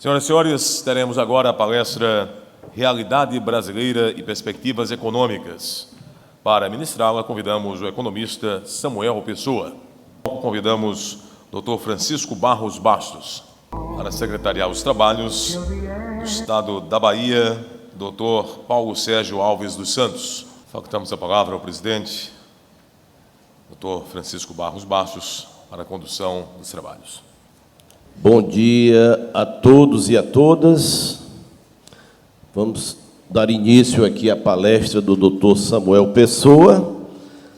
Senhoras e senhores, teremos agora a palestra Realidade Brasileira e Perspectivas Econômicas. Para ministrá-la, convidamos o economista Samuel Pessoa. Convidamos o Dr. Francisco Barros Bastos. Para secretariar os trabalhos do Estado da Bahia, Dr. Paulo Sérgio Alves dos Santos. Facultamos a palavra ao presidente, Dr. Francisco Barros Bastos, para a condução dos trabalhos. Bom dia a todos e a todas. Vamos dar início aqui à palestra do Dr. Samuel Pessoa.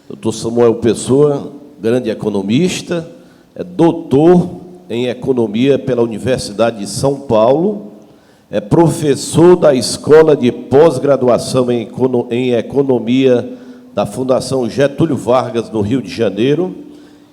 Dr. Samuel Pessoa, grande economista, é doutor em economia pela Universidade de São Paulo, é professor da Escola de Pós-Graduação em Economia da Fundação Getúlio Vargas, no Rio de Janeiro,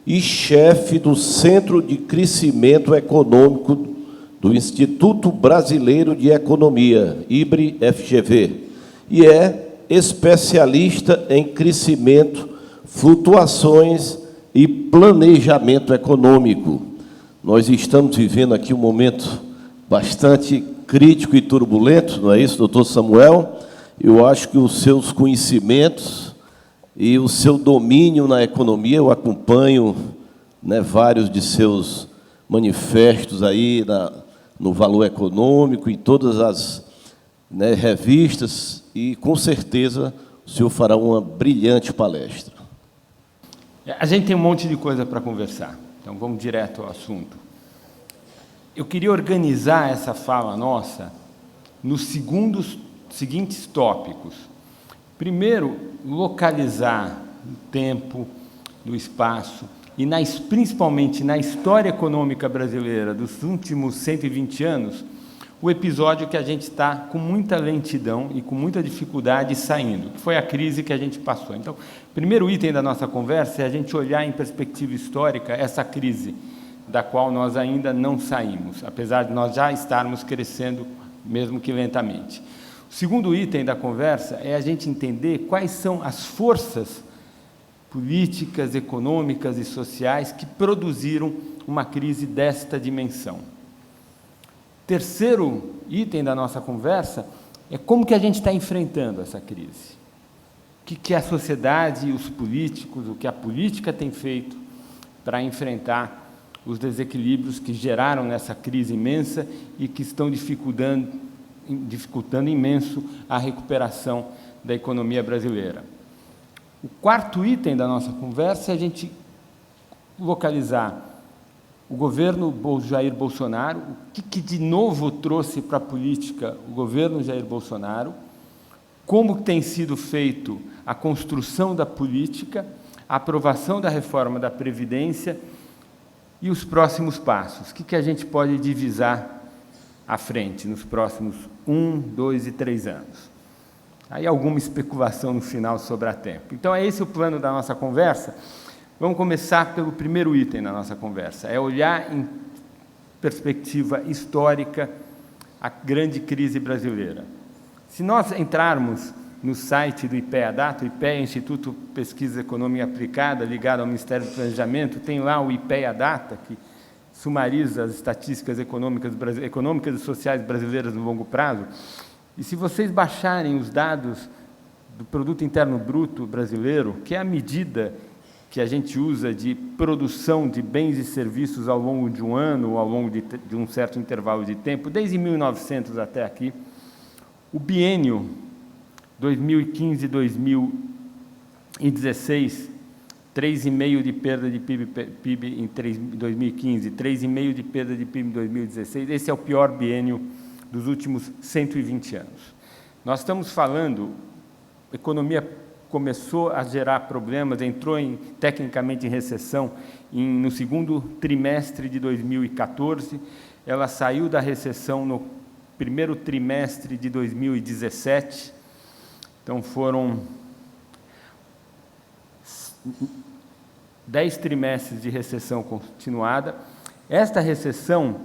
e chefe do Centro de Crescimento Econômico do Instituto Brasileiro de Economia, IBRE-FGV, e é especialista em crescimento, flutuações e planejamento econômico. Nós estamos vivendo aqui um momento bastante crítico e turbulento, não é isso, doutor Samuel? Eu acho que os seus conhecimentos e o seu domínio na economia, eu acompanho, né, vários de seus manifestos aí no Valor Econômico, em todas as, né, revistas, e com certeza o senhor fará uma brilhante palestra. A gente tem um monte de coisa para conversar, então vamos direto ao assunto. Eu queria organizar essa fala nossa nos seguintes tópicos. Primeiro, localizar no tempo, no espaço, e principalmente na história econômica brasileira dos últimos 120 anos, o episódio que a gente está com muita lentidão e com muita dificuldade saindo, que foi a crise que a gente passou. Então, o primeiro item da nossa conversa é a gente olhar em perspectiva histórica essa crise, da qual nós ainda não saímos, apesar de nós já estarmos crescendo, mesmo que lentamente. O segundo item da conversa é a gente entender quais são as forças políticas, econômicas e sociais que produziram uma crise desta dimensão. Terceiro item da nossa conversa é como que a gente está enfrentando essa crise. O que a sociedade e os políticos, o que a política tem feito para enfrentar os desequilíbrios que geraram nessa crise imensa e que estão dificultando imenso a recuperação da economia brasileira. O quarto item da nossa conversa é a gente localizar o governo Jair Bolsonaro, o que de novo trouxe para a política o governo Jair Bolsonaro, como tem sido feito a construção da política, a aprovação da reforma da Previdência e os próximos passos. O que a gente pode divisar à frente, nos próximos 1, 2 e 3 anos. Aí alguma especulação no final sobra tempo. Então, é esse o plano da nossa conversa. Vamos começar pelo primeiro item da nossa conversa, é olhar em perspectiva histórica a grande crise brasileira. Se nós entrarmos no site do IPEA-Data, o IPEA é Instituto de Pesquisa Econômica Aplicada, ligado ao Ministério do Planejamento, tem lá o IPEA-Data, que sumariza as estatísticas econômicas e sociais brasileiras no longo prazo, e se vocês baixarem os dados do Produto Interno Bruto brasileiro, que é a medida que a gente usa de produção de bens e serviços ao longo de um ano, ou ao longo de um certo intervalo de tempo, desde 1900 até aqui, o biênio 2015-2016, 3,5% de perda de PIB em 2015, 3,5% de perda de PIB em 2016. Esse é o pior biênio dos últimos 120 anos. Nós estamos falando, a economia começou a gerar problemas, entrou tecnicamente em recessão no segundo trimestre de 2014, ela saiu da recessão no primeiro trimestre de 2017, então foram 10 trimestres de recessão continuada. Esta recessão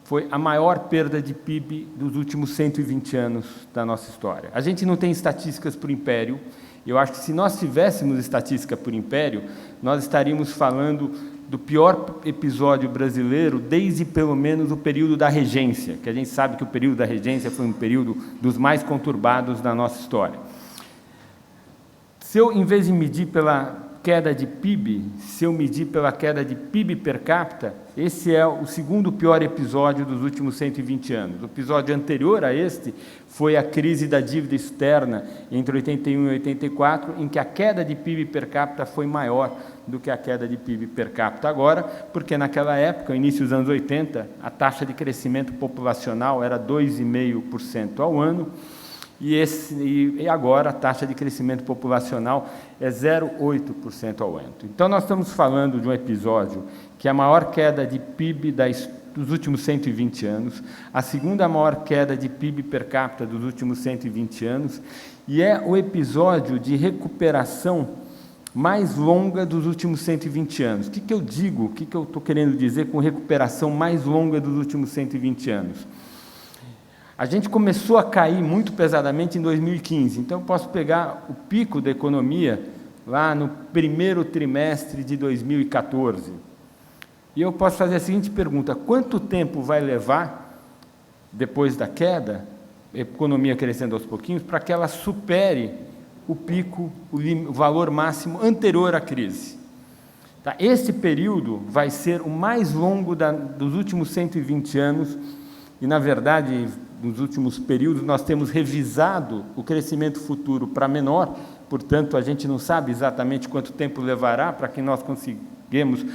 foi a maior perda de PIB dos últimos 120 anos da nossa história. A gente não tem estatísticas por império. Eu acho que se nós tivéssemos estatística por império, nós estaríamos falando do pior episódio brasileiro desde, pelo menos, o período da regência, que a gente sabe que o período da regência foi um período dos mais conturbados da nossa história. Se eu, em vez de medir pela queda de PIB, se eu medir pela queda de PIB per capita, esse é o segundo pior episódio dos últimos 120 anos. O episódio anterior a este foi a crise da dívida externa entre 81 e 84, em que a queda de PIB per capita foi maior do que a queda de PIB per capita agora, porque naquela época, início dos anos 80, a taxa de crescimento populacional era 2,5% ao ano, e agora a taxa de crescimento populacional é 0,8% ao ano. Então, nós estamos falando de um episódio que é a maior queda de PIB dos últimos 120 anos, a segunda maior queda de PIB per capita dos últimos 120 anos, e é o episódio de recuperação mais longa dos últimos 120 anos. O que eu digo, o que eu estou querendo dizer com recuperação mais longa dos últimos 120 anos? A gente começou a cair muito pesadamente em 2015, então eu posso pegar o pico da economia lá no primeiro trimestre de 2014, e eu posso fazer a seguinte pergunta: quanto tempo vai levar, depois da queda, a economia crescendo aos pouquinhos, para que ela supere o pico, o valor máximo anterior à crise? Tá? Esse período vai ser o mais longo dos últimos 120 anos, e, na verdade, nos últimos períodos, nós temos revisado o crescimento futuro para menor, portanto, a gente não sabe exatamente quanto tempo levará para que nós consigamos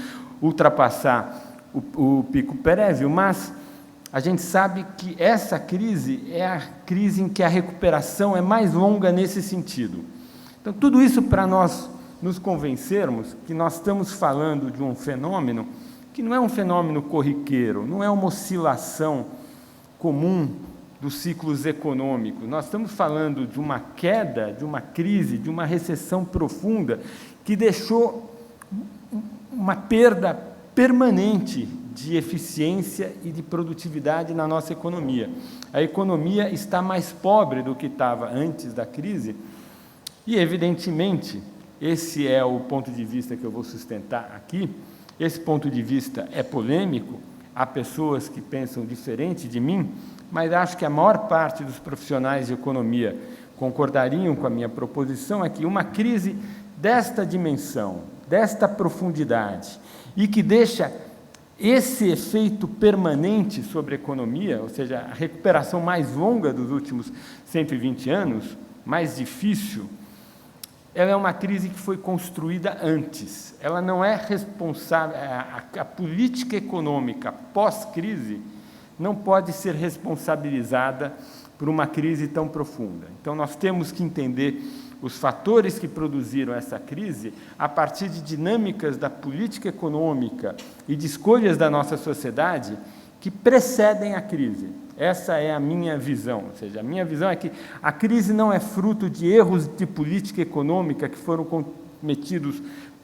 ultrapassar o pico prévio, mas a gente sabe que essa crise é a crise em que a recuperação é mais longa nesse sentido. Então, tudo isso para nós nos convencermos que nós estamos falando de um fenômeno que não é um fenômeno corriqueiro, não é uma oscilação comum dos ciclos econômicos. Nós estamos falando de uma queda, de uma crise, de uma recessão profunda que deixou uma perda permanente de eficiência e de produtividade na nossa economia. A economia está mais pobre do que estava antes da crise e, evidentemente, esse é o ponto de vista que eu vou sustentar aqui. Esse ponto de vista é polêmico, há pessoas que pensam diferente de mim, mas acho que a maior parte dos profissionais de economia concordariam com a minha proposição, é que uma crise desta dimensão, desta profundidade, e que deixa esse efeito permanente sobre a economia, ou seja, a recuperação mais longa dos últimos 120 anos, mais difícil, ela é uma crise que foi construída antes. Ela não é responsável, a política econômica pós-crise não pode ser responsabilizada por uma crise tão profunda. Então, nós temos que entender os fatores que produziram essa crise a partir de dinâmicas da política econômica e de escolhas da nossa sociedade que precedem a crise. Essa é a minha visão, ou seja, a minha visão é que a crise não é fruto de erros de política econômica que foram cometidos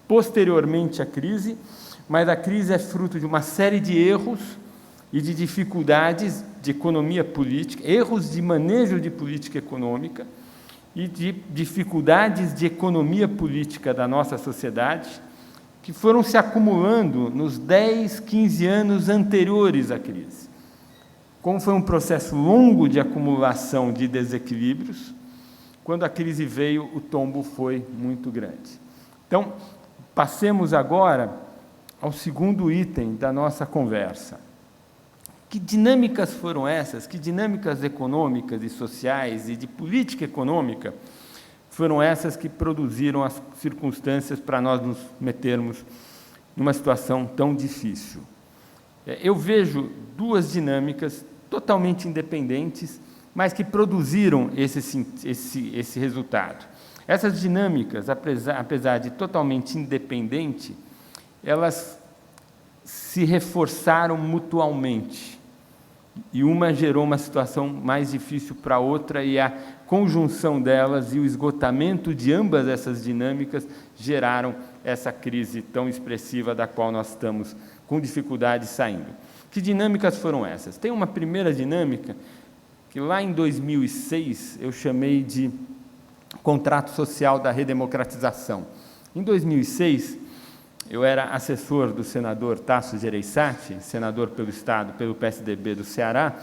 posteriormente à crise, mas a crise é fruto de uma série de erros e de dificuldades de economia política, erros de manejo de política econômica e de dificuldades de economia política da nossa sociedade, que foram se acumulando nos 10, 15 anos anteriores à crise. Como foi um processo longo de acumulação de desequilíbrios, quando a crise veio, o tombo foi muito grande. Então, passemos agora ao segundo item da nossa conversa. Que dinâmicas foram essas? Que dinâmicas econômicas e sociais e de política econômica foram essas que produziram as circunstâncias para nós nos metermos numa situação tão difícil? Eu vejo duas dinâmicas totalmente independentes, mas que produziram esse resultado. Essas dinâmicas, apesar de totalmente independentes, elas se reforçaram mutualmente. E uma gerou uma situação mais difícil para a outra, e a conjunção delas e o esgotamento de ambas essas dinâmicas geraram essa crise tão expressiva da qual nós estamos com dificuldade saindo. Que dinâmicas foram essas? Tem uma primeira dinâmica que lá em 2006 eu chamei de contrato social da redemocratização. Em 2006, eu era assessor do senador Tasso Gereissati, senador pelo Estado, pelo PSDB do Ceará,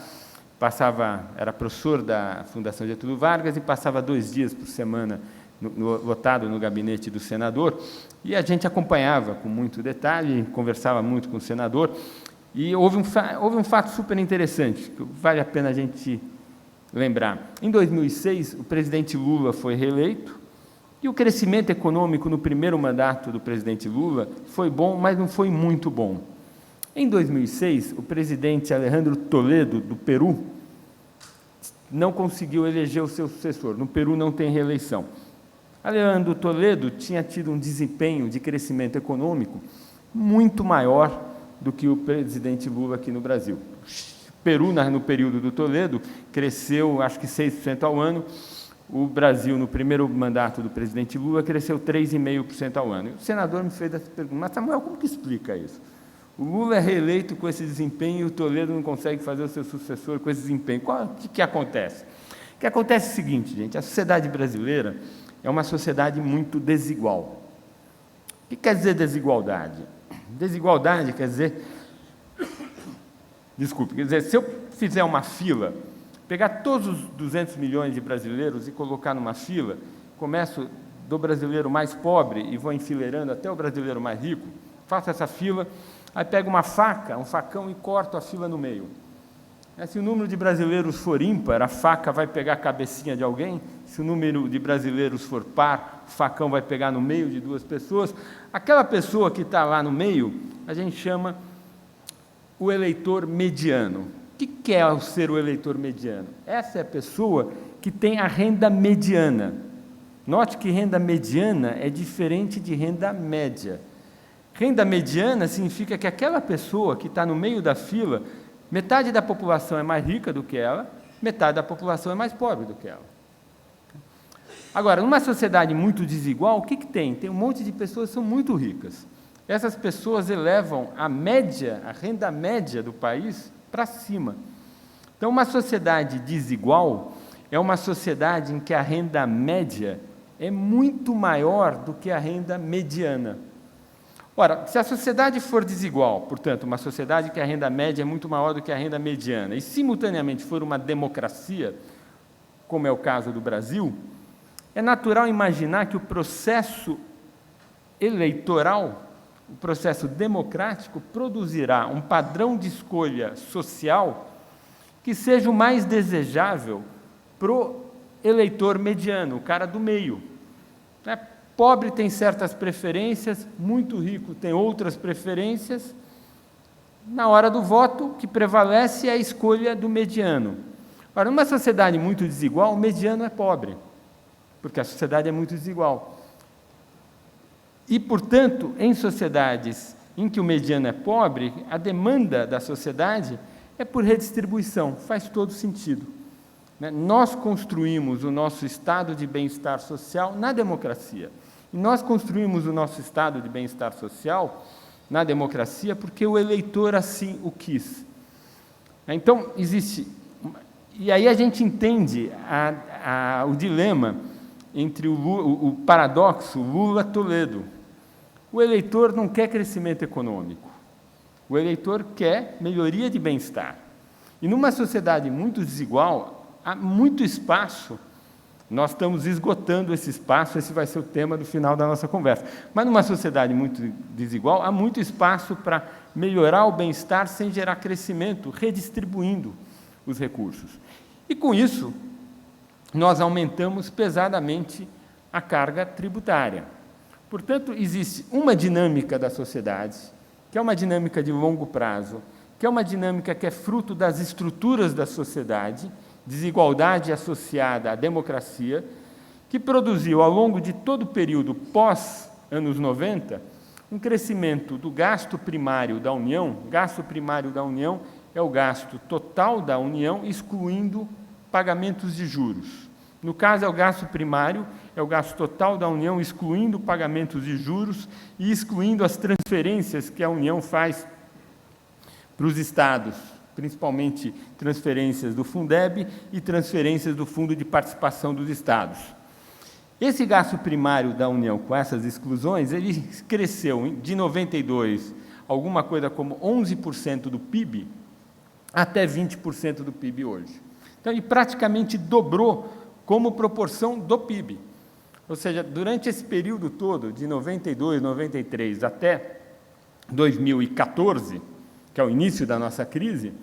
era professor da Fundação Getúlio Vargas e passava 2 dias por semana lotado no gabinete do senador, e a gente acompanhava com muito detalhe, conversava muito com o senador, e houve um fato super interessante, que vale a pena a gente lembrar. Em 2006, o presidente Lula foi reeleito, e o crescimento econômico no primeiro mandato do presidente Lula foi bom, mas não foi muito bom. Em 2006, o presidente Alejandro Toledo, do Peru, não conseguiu eleger o seu sucessor. No Peru não tem reeleição. Alejandro Toledo tinha tido um desempenho de crescimento econômico muito maior do que o presidente Lula aqui no Brasil. O Peru, no período do Toledo, cresceu, acho que 6% ao ano. O Brasil, no primeiro mandato do presidente Lula, cresceu 3,5% ao ano. E o senador me fez essa pergunta: mas, Samuel, como que explica isso? O Lula é reeleito com esse desempenho e o Toledo não consegue fazer o seu sucessor com esse desempenho. O que acontece? O que acontece é o seguinte, gente: a sociedade brasileira é uma sociedade muito desigual. O que quer dizer desigualdade? Desigualdade quer dizer... Desculpe, quer dizer, se eu fizer uma fila, pegar todos os 200 milhões de brasileiros e colocar numa fila, começo do brasileiro mais pobre e vou enfileirando até o brasileiro mais rico, faço essa fila, aí pego uma faca, um facão e corto a fila no meio. Se o número de brasileiros for ímpar, a faca vai pegar a cabecinha de alguém. Se o número de brasileiros for par, o facão vai pegar no meio de 2 pessoas. Aquela pessoa que está lá no meio, a gente chama o eleitor mediano. O que é ser o eleitor mediano? Essa é a pessoa que tem a renda mediana. Note que renda mediana é diferente de renda média. Renda mediana significa que aquela pessoa que está no meio da fila, metade da população é mais rica do que ela, metade da população é mais pobre do que ela. Agora, numa sociedade muito desigual, o que tem? Tem um monte de pessoas que são muito ricas. Essas pessoas elevam a renda média do país para cima. Então, uma sociedade desigual é uma sociedade em que a renda média é muito maior do que a renda mediana. Ora, se a sociedade for desigual, portanto, uma sociedade que a renda média é muito maior do que a renda mediana, e simultaneamente for uma democracia, como é o caso do Brasil, é natural imaginar que o processo eleitoral, o processo democrático, produzirá um padrão de escolha social que seja o mais desejável para o eleitor mediano, o cara do meio. Pobre tem certas preferências, muito rico tem outras preferências. Na hora do voto, o que prevalece é a escolha do mediano. Ora, numa sociedade muito desigual, o mediano é pobre, porque a sociedade é muito desigual. E, portanto, em sociedades em que o mediano é pobre, a demanda da sociedade é por redistribuição, faz todo sentido. Nós construímos o nosso estado de bem-estar social na democracia. E nós construímos o nosso estado de bem-estar social na democracia porque o eleitor assim o quis. Então, existe... E aí a gente entende o dilema entre o paradoxo Lula-Toledo. O eleitor não quer crescimento econômico. O eleitor quer melhoria de bem-estar. E numa sociedade muito desigual, há muito espaço. Nós estamos esgotando esse espaço, esse vai ser o tema do final da nossa conversa. Mas numa sociedade muito desigual, há muito espaço para melhorar o bem-estar sem gerar crescimento, redistribuindo os recursos. E com isso, nós aumentamos pesadamente a carga tributária. Portanto, existe uma dinâmica da sociedade, que é uma dinâmica de longo prazo, que é uma dinâmica que é fruto das estruturas da sociedade, desigualdade associada à democracia, que produziu, ao longo de todo o período pós-anos 90, um crescimento do gasto primário da União. Gasto primário da União é o gasto total da União, excluindo pagamentos de juros. No caso, é o gasto primário, é o gasto total da União, excluindo pagamentos de juros e excluindo as transferências que a União faz para os estados, principalmente transferências do Fundeb e transferências do Fundo de Participação dos Estados. Esse gasto primário da União, com essas exclusões, ele cresceu de 92, alguma coisa como 11% do PIB, até 20% do PIB hoje. Então, ele praticamente dobrou como proporção do PIB. Ou seja, durante esse período todo, de 92, 93 até 2014, que é o início da nossa crise,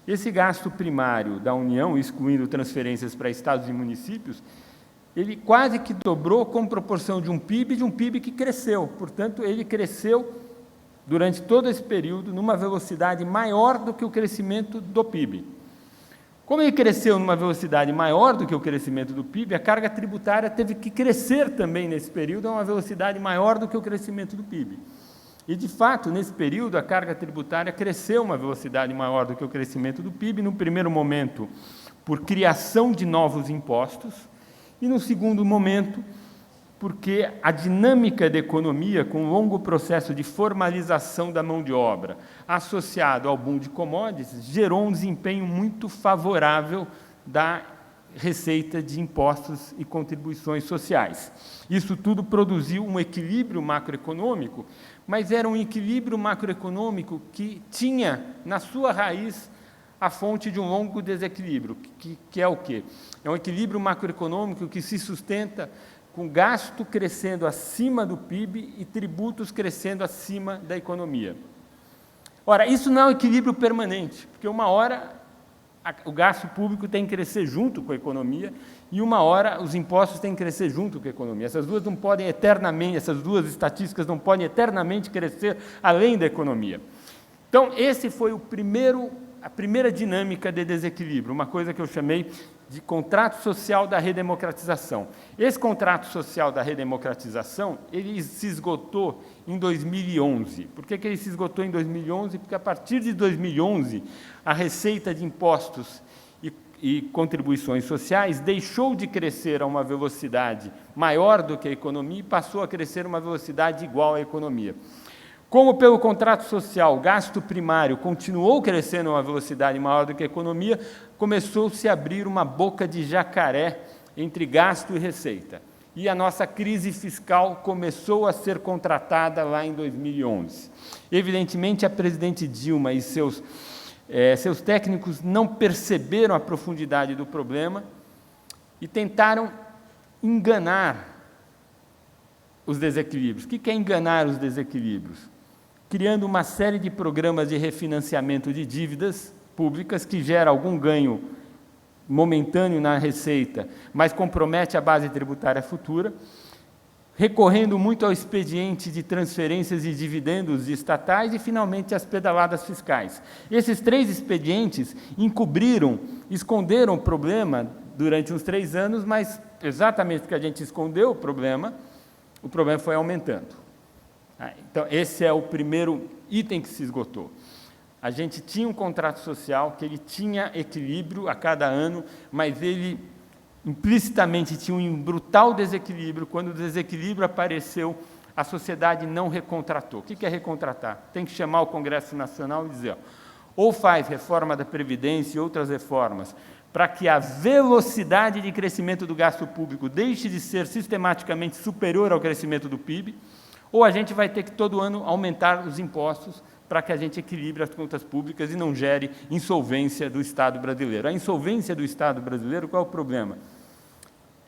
esse gasto primário da União, excluindo transferências para estados e municípios, ele quase que dobrou com proporção de um PIB que cresceu. Portanto, ele cresceu durante todo esse período numa velocidade maior do que o crescimento do PIB. Como ele cresceu numa velocidade maior do que o crescimento do PIB, a carga tributária teve que crescer também nesse período a uma velocidade maior do que o crescimento do PIB. E, de fato, nesse período, a carga tributária cresceu a uma velocidade maior do que o crescimento do PIB, no primeiro momento, por criação de novos impostos, e, no segundo momento, porque a dinâmica da economia, com um longo processo de formalização da mão de obra, associado ao boom de commodities, gerou um desempenho muito favorável da receita de impostos e contribuições sociais. Isso tudo produziu um equilíbrio macroeconômico, mas era um equilíbrio macroeconômico que tinha, na sua raiz, a fonte de um longo desequilíbrio, que é o quê? É um equilíbrio macroeconômico que se sustenta com gasto crescendo acima do PIB e tributos crescendo acima da economia. Ora, isso não é um equilíbrio permanente, porque uma hora o gasto público tem que crescer junto com a economia e uma hora os impostos têm que crescer junto com a economia. Essas duas não podem eternamente, essas duas estatísticas não podem eternamente crescer além da economia. Então, esse foi a primeira dinâmica de desequilíbrio, uma coisa que eu chamei de contrato social da redemocratização. Esse contrato social da redemocratização, ele se esgotou em 2011. Por que ele se esgotou em 2011? Porque, a partir de 2011, a receita de impostos e contribuições sociais deixou de crescer a uma velocidade maior do que a economia e passou a crescer a uma velocidade igual à economia. Como, pelo contrato social, o gasto primário continuou crescendo a uma velocidade maior do que a economia, começou-se a abrir uma boca de jacaré entre gasto e receita. E a nossa crise fiscal começou a ser contratada lá em 2011. Evidentemente, a presidente Dilma e seus técnicos não perceberam a profundidade do problema e tentaram enganar os desequilíbrios. O que é enganar os desequilíbrios? Criando uma série de programas de refinanciamento de dívidas públicas que gera algum ganho momentâneo na receita, mas compromete a base tributária futura, recorrendo muito ao expediente de transferências e dividendos estatais e, finalmente, às pedaladas fiscais. Esses 3 expedientes esconderam o problema durante uns 3 anos, mas, exatamente porque a gente escondeu o problema foi aumentando. Então, esse é o primeiro item que se esgotou. A gente tinha um contrato social que ele tinha equilíbrio a cada ano, mas ele implicitamente tinha um brutal desequilíbrio. Quando o desequilíbrio apareceu, a sociedade não recontratou. O que é recontratar? Tem que chamar o Congresso Nacional e dizer, ou faz reforma da Previdência e outras reformas, para que a velocidade de crescimento do gasto público deixe de ser sistematicamente superior ao crescimento do PIB, ou a gente vai ter que todo ano aumentar os impostos para que a gente equilibre as contas públicas e não gere insolvência do Estado brasileiro. A insolvência do Estado brasileiro, qual é o problema?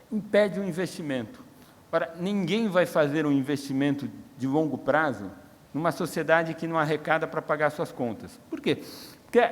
Impede o investimento. Ora, ninguém vai fazer um investimento de longo prazo numa sociedade que não arrecada para pagar suas contas. Por quê? Porque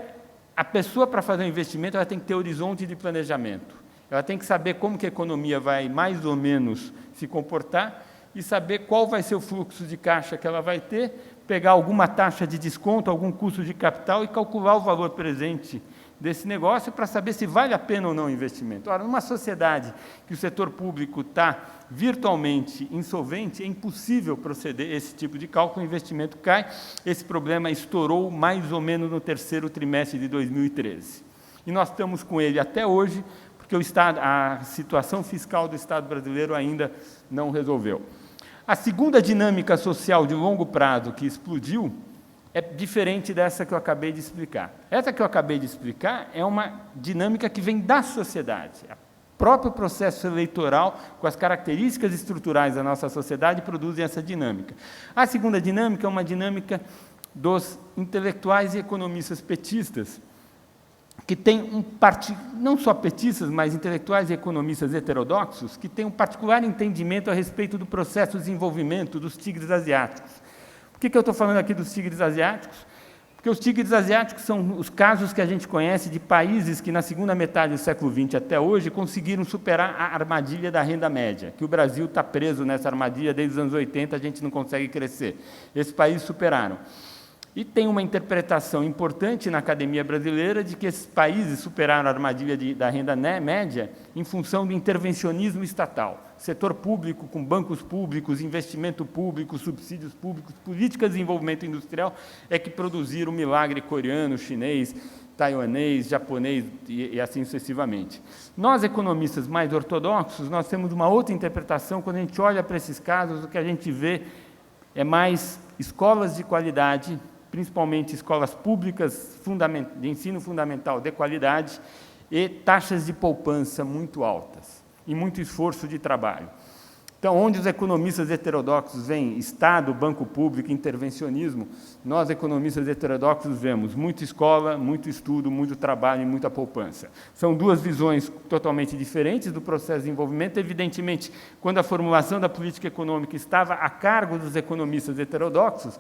a pessoa, para fazer um investimento, ela tem que ter horizonte de planejamento. Ela tem que saber como que a economia vai mais ou menos se comportar e saber qual vai ser o fluxo de caixa que ela vai ter, pegar alguma taxa de desconto, algum custo de capital e calcular o valor presente desse negócio para saber se vale a pena ou não o investimento. Ora, numa sociedade que o setor público está virtualmente insolvente, é impossível proceder esse tipo de cálculo, o investimento cai. Esse problema estourou mais ou menos no 3º trimestre de 2013. E nós estamos com ele até hoje, porque a situação fiscal do Estado brasileiro ainda não resolveu. A segunda dinâmica social de longo prazo que explodiu é diferente dessa que eu acabei de explicar. Essa que eu acabei de explicar é uma dinâmica que vem da sociedade. próprio processo eleitoral, com as características estruturais da nossa sociedade, produzem essa dinâmica. A segunda dinâmica é uma dinâmica dos intelectuais e economistas petistas, que tem não só petistas, mas intelectuais e economistas heterodoxos, que têm um particular entendimento a respeito do processo de desenvolvimento dos tigres asiáticos. Por que eu estou falando aqui dos tigres asiáticos? Porque os tigres asiáticos são os casos que a gente conhece de países que, na segunda metade do século XX até hoje, conseguiram superar a armadilha da renda média, que o Brasil está preso nessa armadilha desde os anos 80, a gente não consegue crescer. Esses países superaram. E tem uma interpretação importante na academia brasileira de que esses países superaram a armadilha da renda média em função do intervencionismo estatal. Setor público, com bancos públicos, investimento público, subsídios públicos, políticas de desenvolvimento industrial, é que produziram o milagre coreano, chinês, taiwanês, japonês e assim sucessivamente. Nós, economistas mais ortodoxos, nós temos uma outra interpretação. Quando a gente olha para esses casos, o que a gente vê é mais escolas de qualidade, principalmente escolas públicas de ensino fundamental de qualidade, e taxas de poupança muito altas, e muito esforço de trabalho. Então, onde os economistas heterodoxos veem Estado, banco público, intervencionismo, nós, economistas heterodoxos, vemos muita escola, muito estudo, muito trabalho e muita poupança. São duas visões totalmente diferentes do processo de desenvolvimento. Evidentemente, quando a formulação da política econômica estava a cargo dos economistas heterodoxos,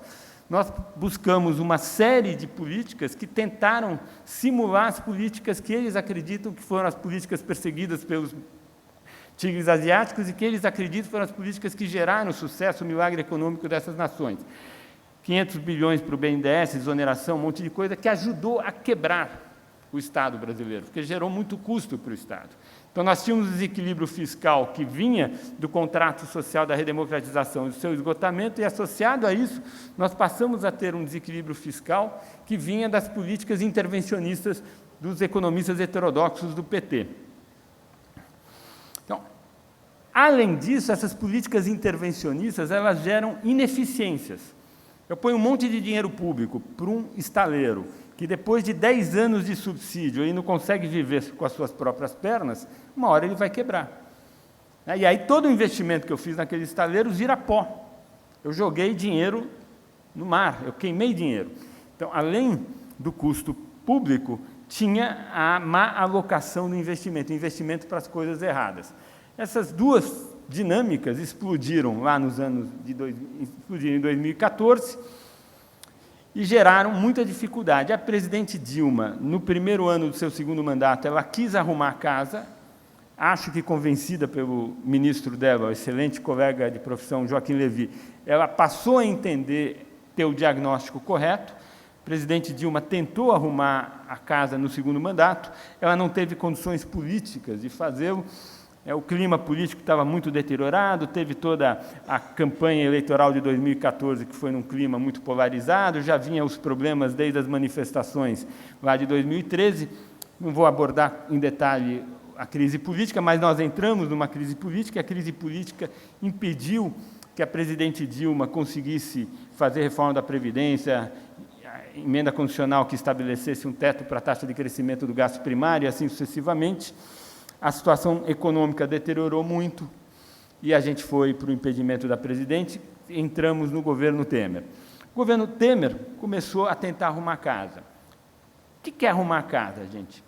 nós buscamos uma série de políticas que tentaram simular as políticas que eles acreditam que foram as políticas perseguidas pelos tigres asiáticos e que eles acreditam foram as políticas que geraram o sucesso, o milagre econômico dessas nações. 500 bilhões para o BNDES, exoneração, um monte de coisa, que ajudou a quebrar o Estado brasileiro, porque gerou muito custo para o Estado. Então, nós tínhamos um desequilíbrio fiscal que vinha do contrato social da redemocratização e do seu esgotamento, e, associado a isso, nós passamos a ter um desequilíbrio fiscal que vinha das políticas intervencionistas dos economistas heterodoxos do PT. Então, além disso, essas políticas intervencionistas, elas geram ineficiências. Eu ponho um monte de dinheiro público para um estaleiro, que depois de 10 anos de subsídio ele não consegue viver com as suas próprias pernas, uma hora ele vai quebrar. E aí todo o investimento que eu fiz naquele estaleiro vira pó. Eu joguei dinheiro no mar, eu queimei dinheiro. Então, além do custo público, tinha a má alocação do investimento para as coisas erradas. Essas duas dinâmicas explodiram lá nos anos explodiram em 2014, e geraram muita dificuldade. A presidente Dilma, no primeiro ano do seu segundo mandato, ela quis arrumar a casa, acho que convencida pelo ministro dela, o excelente colega de profissão, Joaquim Levy, ela passou a entender, ter o diagnóstico correto. A presidente Dilma tentou arrumar a casa no segundo mandato, ela não teve condições políticas de fazê-lo. O clima político estava muito deteriorado, teve toda a campanha eleitoral de 2014, que foi num clima muito polarizado, já vinha os problemas desde as manifestações lá de 2013. Não vou abordar em detalhe a crise política, mas nós entramos numa crise política, e a crise política impediu que a presidente Dilma conseguisse fazer reforma da Previdência, a emenda constitucional que estabelecesse um teto para a taxa de crescimento do gasto primário, e assim sucessivamente. A situação econômica deteriorou muito e a gente foi para o impedimento da presidente, entramos no governo Temer. O governo Temer começou a tentar arrumar a casa. O que é arrumar a casa, gente?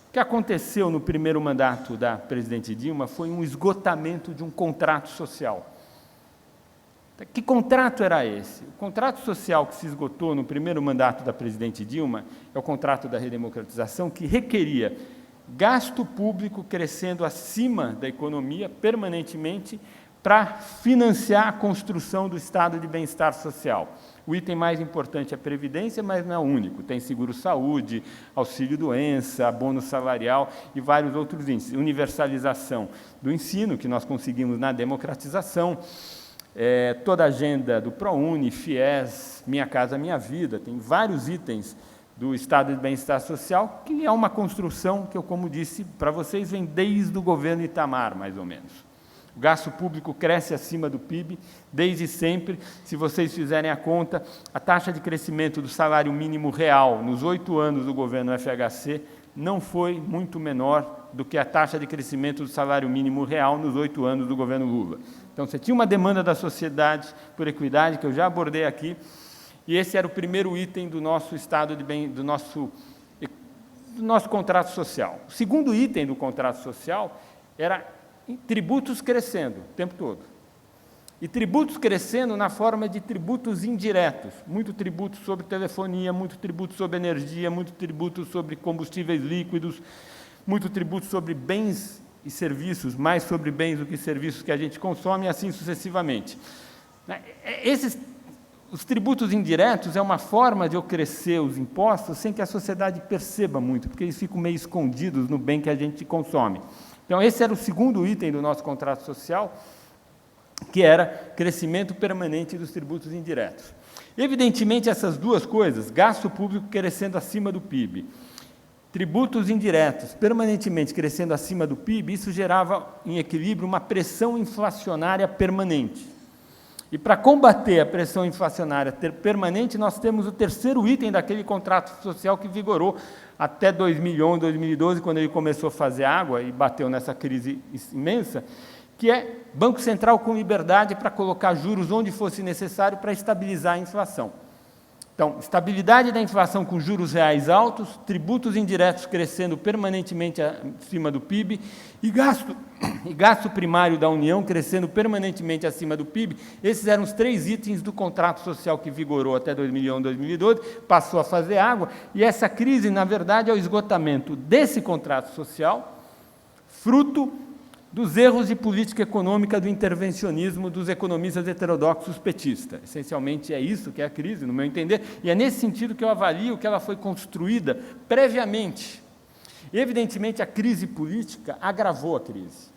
O que aconteceu no primeiro mandato da presidente Dilma foi um esgotamento de um contrato social. Que contrato era esse? O contrato social que se esgotou no primeiro mandato da presidente Dilma é o contrato da redemocratização, que requeria gasto público crescendo acima da economia permanentemente para financiar a construção do estado de bem-estar social. O item mais importante é a Previdência, mas não é o único. Tem seguro-saúde, auxílio-doença, bônus salarial e vários outros índices. Universalização do ensino, que nós conseguimos na democratização, toda a agenda do ProUni, FIES, Minha Casa Minha Vida, tem vários itens do estado de bem-estar social, que é uma construção que eu, como disse para vocês, vem desde o governo Itamar, mais ou menos. O gasto público cresce acima do PIB, desde sempre. Se vocês fizerem a conta, a taxa de crescimento do salário mínimo real nos 8 anos do governo FHC não foi muito menor do que a taxa de crescimento do salário mínimo real nos 8 anos do governo Lula. Então, você tinha uma demanda da sociedade por equidade, que eu já abordei aqui, e esse era o primeiro item do nosso estado de bem, do nosso contrato social. O segundo item do contrato social era tributos crescendo o tempo todo. E tributos crescendo na forma de tributos indiretos, muito tributo sobre telefonia, muito tributo sobre energia, muito tributo sobre combustíveis líquidos, muito tributo sobre bens e serviços, mais sobre bens do que serviços que a gente consome, e assim sucessivamente. Os tributos indiretos é uma forma de eu crescer os impostos sem que a sociedade perceba muito, porque eles ficam meio escondidos no bem que a gente consome. Então, esse era o segundo item do nosso contrato social, que era crescimento permanente dos tributos indiretos. Evidentemente, essas duas coisas, gasto público crescendo acima do PIB, tributos indiretos permanentemente crescendo acima do PIB, isso gerava, em equilíbrio, uma pressão inflacionária permanente. E para combater a pressão inflacionária permanente, nós temos o terceiro item daquele contrato social que vigorou até 2011, 2012, quando ele começou a fazer água e bateu nessa crise imensa, que é Banco Central com liberdade para colocar juros onde fosse necessário para estabilizar a inflação. Então, estabilidade da inflação com juros reais altos, tributos indiretos crescendo permanentemente acima do PIB e gasto primário da União crescendo permanentemente acima do PIB. Esses eram os 3 itens do contrato social que vigorou até 2011, 2012, passou a fazer água, e essa crise, na verdade, é o esgotamento desse contrato social, fruto dos erros de política econômica do intervencionismo dos economistas heterodoxos petistas. Essencialmente é isso que é a crise, no meu entender, e é nesse sentido que eu avalio que ela foi construída previamente. Evidentemente, a crise política agravou a crise.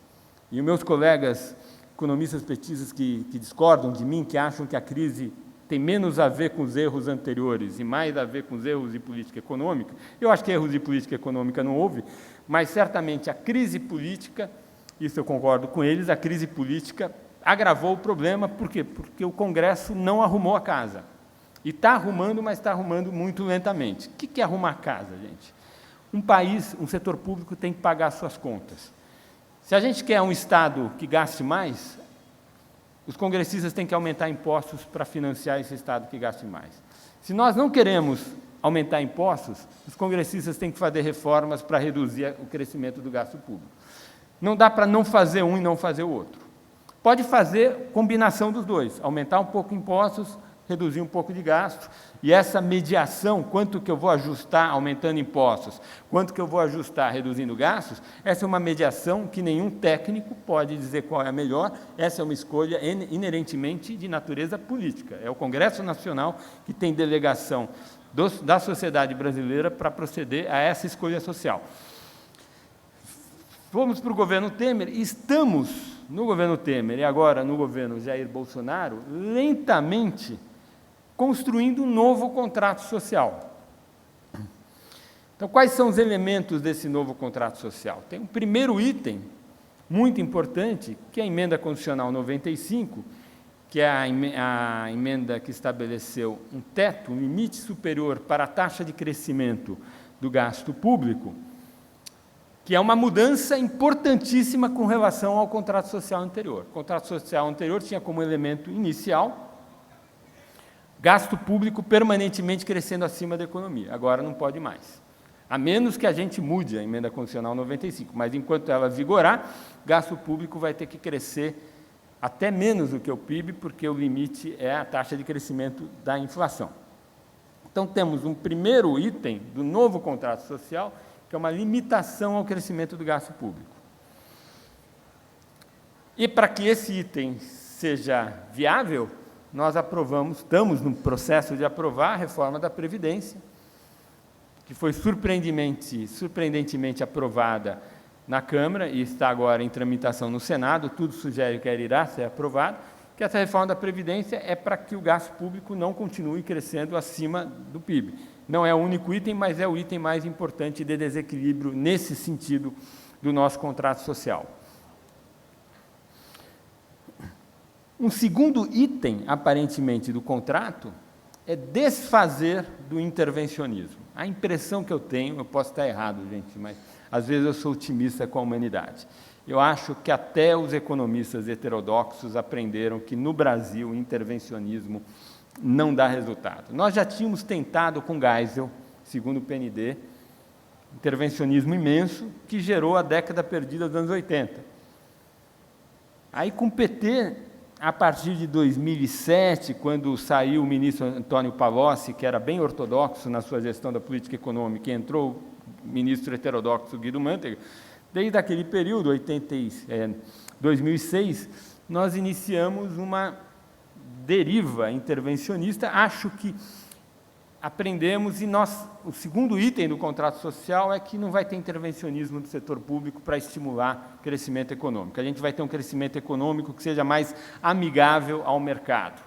E os meus colegas economistas petistas que discordam de mim, que acham que a crise tem menos a ver com os erros anteriores e mais a ver com os erros de política econômica, eu acho que erros de política econômica não houve, mas certamente a crise política, isso eu concordo com eles, a crise política agravou o problema. Por quê? Porque o Congresso não arrumou a casa. E está arrumando, mas está arrumando muito lentamente. O que é arrumar a casa, gente? Um país, um setor público tem que pagar suas contas. Se a gente quer um Estado que gaste mais, os congressistas têm que aumentar impostos para financiar esse Estado que gaste mais. Se nós não queremos aumentar impostos, os congressistas têm que fazer reformas para reduzir o crescimento do gasto público. Não dá para não fazer um e não fazer o outro. Pode fazer combinação dos dois, aumentar um pouco impostos, reduzir um pouco de gasto, e essa mediação, quanto que eu vou ajustar aumentando impostos, quanto que eu vou ajustar reduzindo gastos, essa é uma mediação que nenhum técnico pode dizer qual é a melhor, essa é uma escolha inerentemente de natureza política. É o Congresso Nacional que tem delegação da sociedade brasileira para proceder a essa escolha social. Fomos para o governo Temer, estamos no governo Temer e agora no governo Jair Bolsonaro, lentamente construindo um novo contrato social. Então, quais são os elementos desse novo contrato social? Tem um primeiro item, muito importante, que é a Emenda Constitucional 95, que é a emenda que estabeleceu um teto, um limite superior para a taxa de crescimento do gasto público, que é uma mudança importantíssima com relação ao contrato social anterior. O contrato social anterior tinha como elemento inicial gasto público permanentemente crescendo acima da economia. Agora não pode mais. A menos que a gente mude a Emenda Constitucional 95, mas enquanto ela vigorar, gasto público vai ter que crescer até menos do que o PIB, porque o limite é a taxa de crescimento da inflação. Então, temos um primeiro item do novo contrato social, que é uma limitação ao crescimento do gasto público. E para que esse item seja viável, nós estamos no processo de aprovar a reforma da Previdência, que foi surpreendentemente aprovada na Câmara e está agora em tramitação no Senado, tudo sugere que ela irá ser aprovada, que essa reforma da Previdência é para que o gasto público não continue crescendo acima do PIB. Não é o único item, mas é o item mais importante de desequilíbrio nesse sentido do nosso contrato social. Um segundo item, aparentemente, do contrato é desfazer do intervencionismo. A impressão que eu tenho, eu posso estar errado, gente, mas às vezes eu sou otimista com a humanidade. Eu acho que até os economistas heterodoxos aprenderam que no Brasil o intervencionismo não dá resultado. Nós já tínhamos tentado com Geisel, segundo o PND, intervencionismo imenso, que gerou a década perdida dos anos 80. Aí, com o PT, a partir de 2007, quando saiu o ministro Antônio Palocci, que era bem ortodoxo na sua gestão da política econômica, e entrou o ministro heterodoxo Guido Mantega, desde aquele período, 2006, nós iniciamos uma deriva intervencionista. Acho que aprendemos, e o segundo item do contrato social é que não vai ter intervencionismo do setor público para estimular crescimento econômico. A gente vai ter um crescimento econômico que seja mais amigável ao mercado.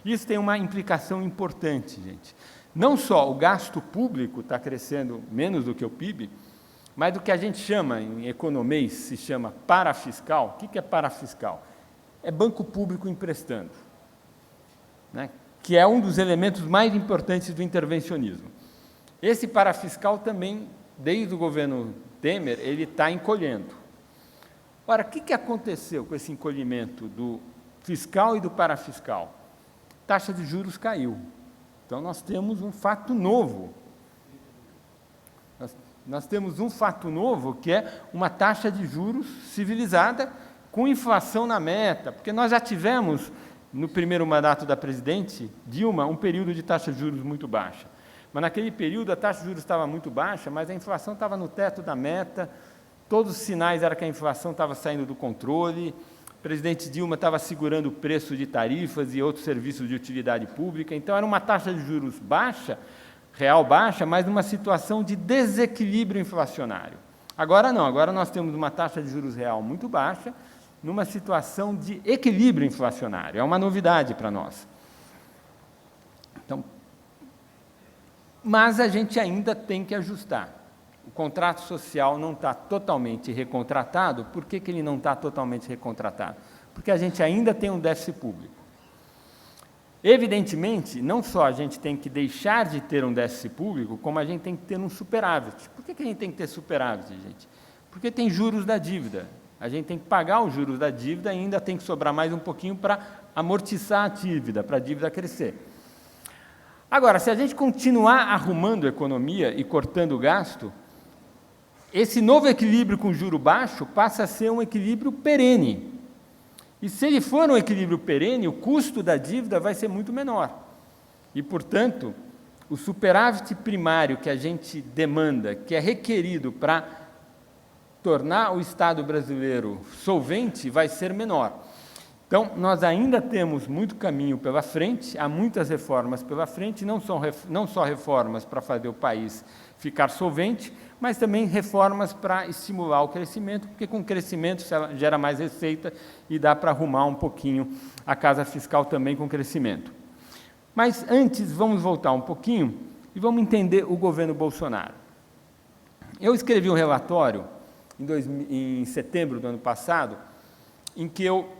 Isso tem uma implicação importante, gente. Não só o gasto público está crescendo menos do que o PIB, mas do que a gente chama, em economês, se chama parafiscal. O que é parafiscal? É banco público emprestando, né? Que é um dos elementos mais importantes do intervencionismo. Esse parafiscal também, desde o governo Temer, ele está encolhendo. Ora, o que aconteceu com esse encolhimento do fiscal e do parafiscal? A taxa de juros caiu. Então, nós temos um fato novo. Nós temos um fato novo, que é uma taxa de juros civilizada, com inflação na meta, porque nós já tivemos, no primeiro mandato da presidente Dilma, um período de taxa de juros muito baixa. Mas, naquele período, a taxa de juros estava muito baixa, mas a inflação estava no teto da meta, todos os sinais eram que a inflação estava saindo do controle, o presidente Dilma estava segurando o preço de tarifas e outros serviços de utilidade pública, então era uma taxa de juros baixa, real baixa, mas numa situação de desequilíbrio inflacionário. Agora não, agora nós temos uma taxa de juros real muito baixa, numa situação de equilíbrio inflacionário. É uma novidade para nós. Então, mas a gente ainda tem que ajustar. O contrato social não está totalmente recontratado. Por que ele não está totalmente recontratado? Porque a gente ainda tem um déficit público. Evidentemente, não só a gente tem que deixar de ter um déficit público, como a gente tem que ter um superávit. Por que a gente tem que ter superávit, gente? Porque tem juros da dívida. A gente tem que pagar os juros da dívida e ainda tem que sobrar mais um pouquinho para amortizar a dívida, para a dívida crescer. Agora, se a gente continuar arrumando a economia e cortando o gasto, esse novo equilíbrio com juro baixo passa a ser um equilíbrio perene. E se ele for um equilíbrio perene, o custo da dívida vai ser muito menor. E, portanto, o superávit primário que a gente demanda, que é requerido para tornar o Estado brasileiro solvente, vai ser menor. Então, nós ainda temos muito caminho pela frente, há muitas reformas pela frente, não só reformas para fazer o país ficar solvente, mas também reformas para estimular o crescimento, porque com o crescimento gera mais receita e dá para arrumar um pouquinho a casa fiscal também com crescimento. Mas antes, vamos voltar um pouquinho e vamos entender o governo Bolsonaro. Eu escrevi um relatório em setembro do ano passado, em que eu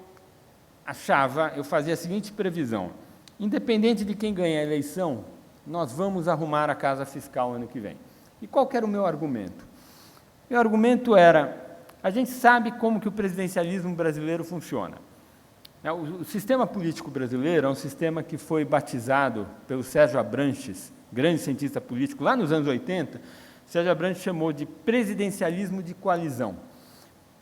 fazia a seguinte previsão: independente de quem ganhar a eleição, nós vamos arrumar a casa fiscal ano que vem. E qual que era o meu argumento? Meu argumento era, a gente sabe como que o presidencialismo brasileiro funciona. O sistema político brasileiro é um sistema que foi batizado pelo Sérgio Abranches, grande cientista político, lá nos anos 80, Sérgio Abranches chamou de presidencialismo de coalizão.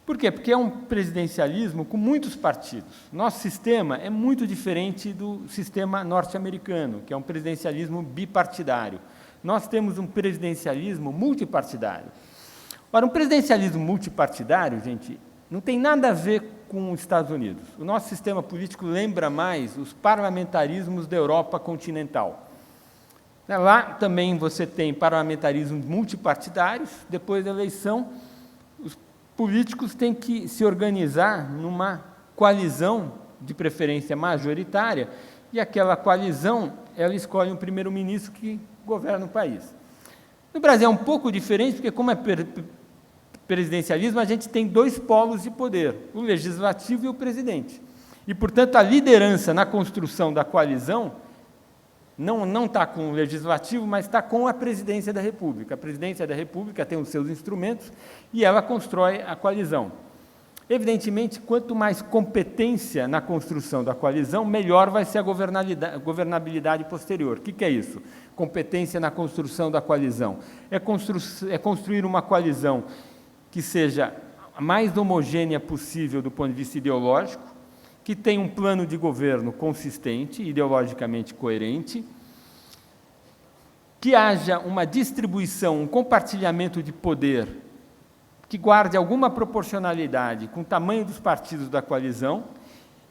Por quê? Porque é um presidencialismo com muitos partidos. Nosso sistema é muito diferente do sistema norte-americano, que é um presidencialismo bipartidário. Nós temos um presidencialismo multipartidário. Ora, um presidencialismo multipartidário, gente, não tem nada a ver com os Estados Unidos. O nosso sistema político lembra mais os parlamentarismos da Europa continental. Lá também você tem parlamentarismos multipartidários, depois da eleição, os políticos têm que se organizar numa coalizão, de preferência majoritária, e aquela coalizão, ela escolhe um primeiro-ministro que governa o país. No Brasil é um pouco diferente, porque como é presidencialismo, a gente tem dois polos de poder, o legislativo e o presidente. E, portanto, a liderança na construção da coalizão não está com o Legislativo, mas está com a Presidência da República. A Presidência da República tem os seus instrumentos e ela constrói a coalizão. Evidentemente, quanto mais competência na construção da coalizão, melhor vai ser a governabilidade posterior. O que é isso? Competência na construção da coalizão. É construir uma coalizão que seja a mais homogênea possível do ponto de vista ideológico, que tenha um plano de governo consistente, ideologicamente coerente, que haja uma distribuição, um compartilhamento de poder que guarde alguma proporcionalidade com o tamanho dos partidos da coalizão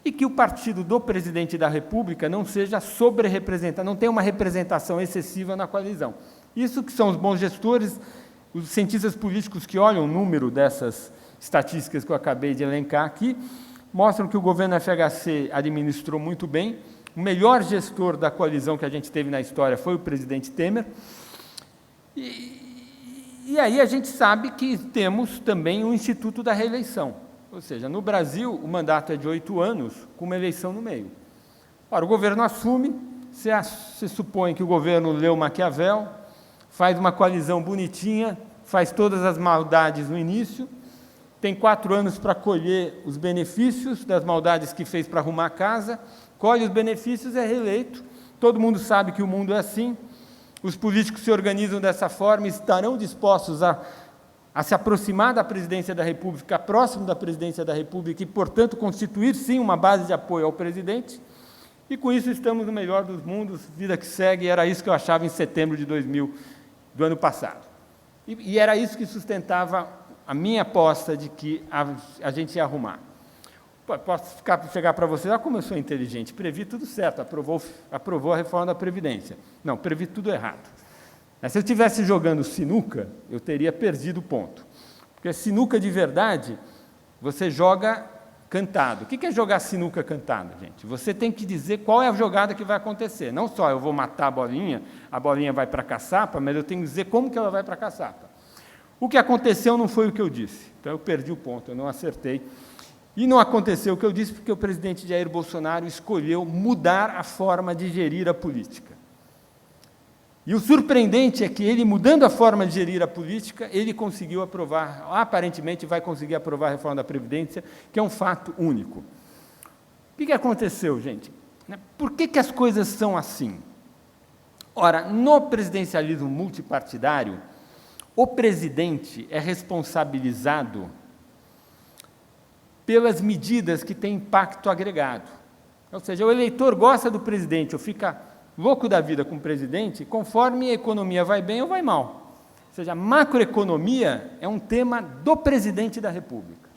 e que o partido do presidente da República não seja sobre-representado, não tenha uma representação excessiva na coalizão. Isso que são os bons gestores, os cientistas políticos que olham o número dessas estatísticas que eu acabei de elencar aqui, mostram que o governo FHC administrou muito bem. O melhor gestor da coalizão que a gente teve na história foi o presidente Temer. E aí a gente sabe que temos também o Instituto da Reeleição. Ou seja, no Brasil, o mandato é de 8 anos, com uma eleição no meio. Ora, o governo assume, você supõe que o governo leu Maquiavel, faz uma coalizão bonitinha, faz todas as maldades no início, tem 4 anos para colher os benefícios das maldades que fez para arrumar a casa, colhe os benefícios e é reeleito. Todo mundo sabe que o mundo é assim. Os políticos se organizam dessa forma e estarão dispostos a se aproximar da presidência da República, ficar próximo da presidência da República e, portanto, constituir, sim, uma base de apoio ao presidente. E, com isso, estamos no melhor dos mundos, vida que segue, era isso que eu achava em setembro de 2000, do ano passado. E era isso que sustentava a minha aposta de que a gente ia arrumar. Posso chegar para vocês, olha como eu sou inteligente, previ tudo certo, aprovou a reforma da Previdência. Não, previ tudo errado. Mas se eu estivesse jogando sinuca, eu teria perdido o ponto. Porque sinuca de verdade, você joga cantado. O que é jogar sinuca cantado, gente? Você tem que dizer qual é a jogada que vai acontecer. Não só eu vou matar a bolinha vai para a caçapa, mas eu tenho que dizer como que ela vai para a caçapa. O que aconteceu não foi o que eu disse. Então eu perdi o ponto, eu não acertei. E não aconteceu o que eu disse porque o presidente Jair Bolsonaro escolheu mudar a forma de gerir a política. E o surpreendente é que ele, mudando a forma de gerir a política, ele conseguiu aprovar, aparentemente vai conseguir aprovar a reforma da Previdência, que é um fato único. O que aconteceu, gente? Por que as coisas são assim? Ora, no presidencialismo multipartidário, o presidente é responsabilizado pelas medidas que têm impacto agregado. Ou seja, o eleitor gosta do presidente ou fica louco da vida com o presidente conforme a economia vai bem ou vai mal. Ou seja, a macroeconomia é um tema do presidente da República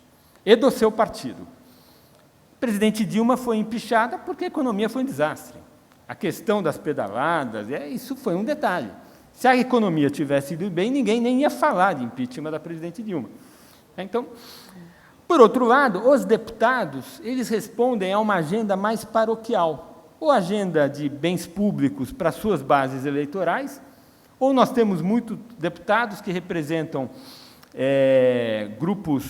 e do seu partido. O presidente Dilma foi empichada porque a economia foi um desastre. A questão das pedaladas, isso foi um detalhe. Se a economia tivesse ido bem, ninguém nem ia falar de impeachment da presidente Dilma. Então, por outro lado, os deputados, eles respondem a uma agenda mais paroquial, ou agenda de bens públicos para suas bases eleitorais, ou nós temos muitos deputados que representam grupos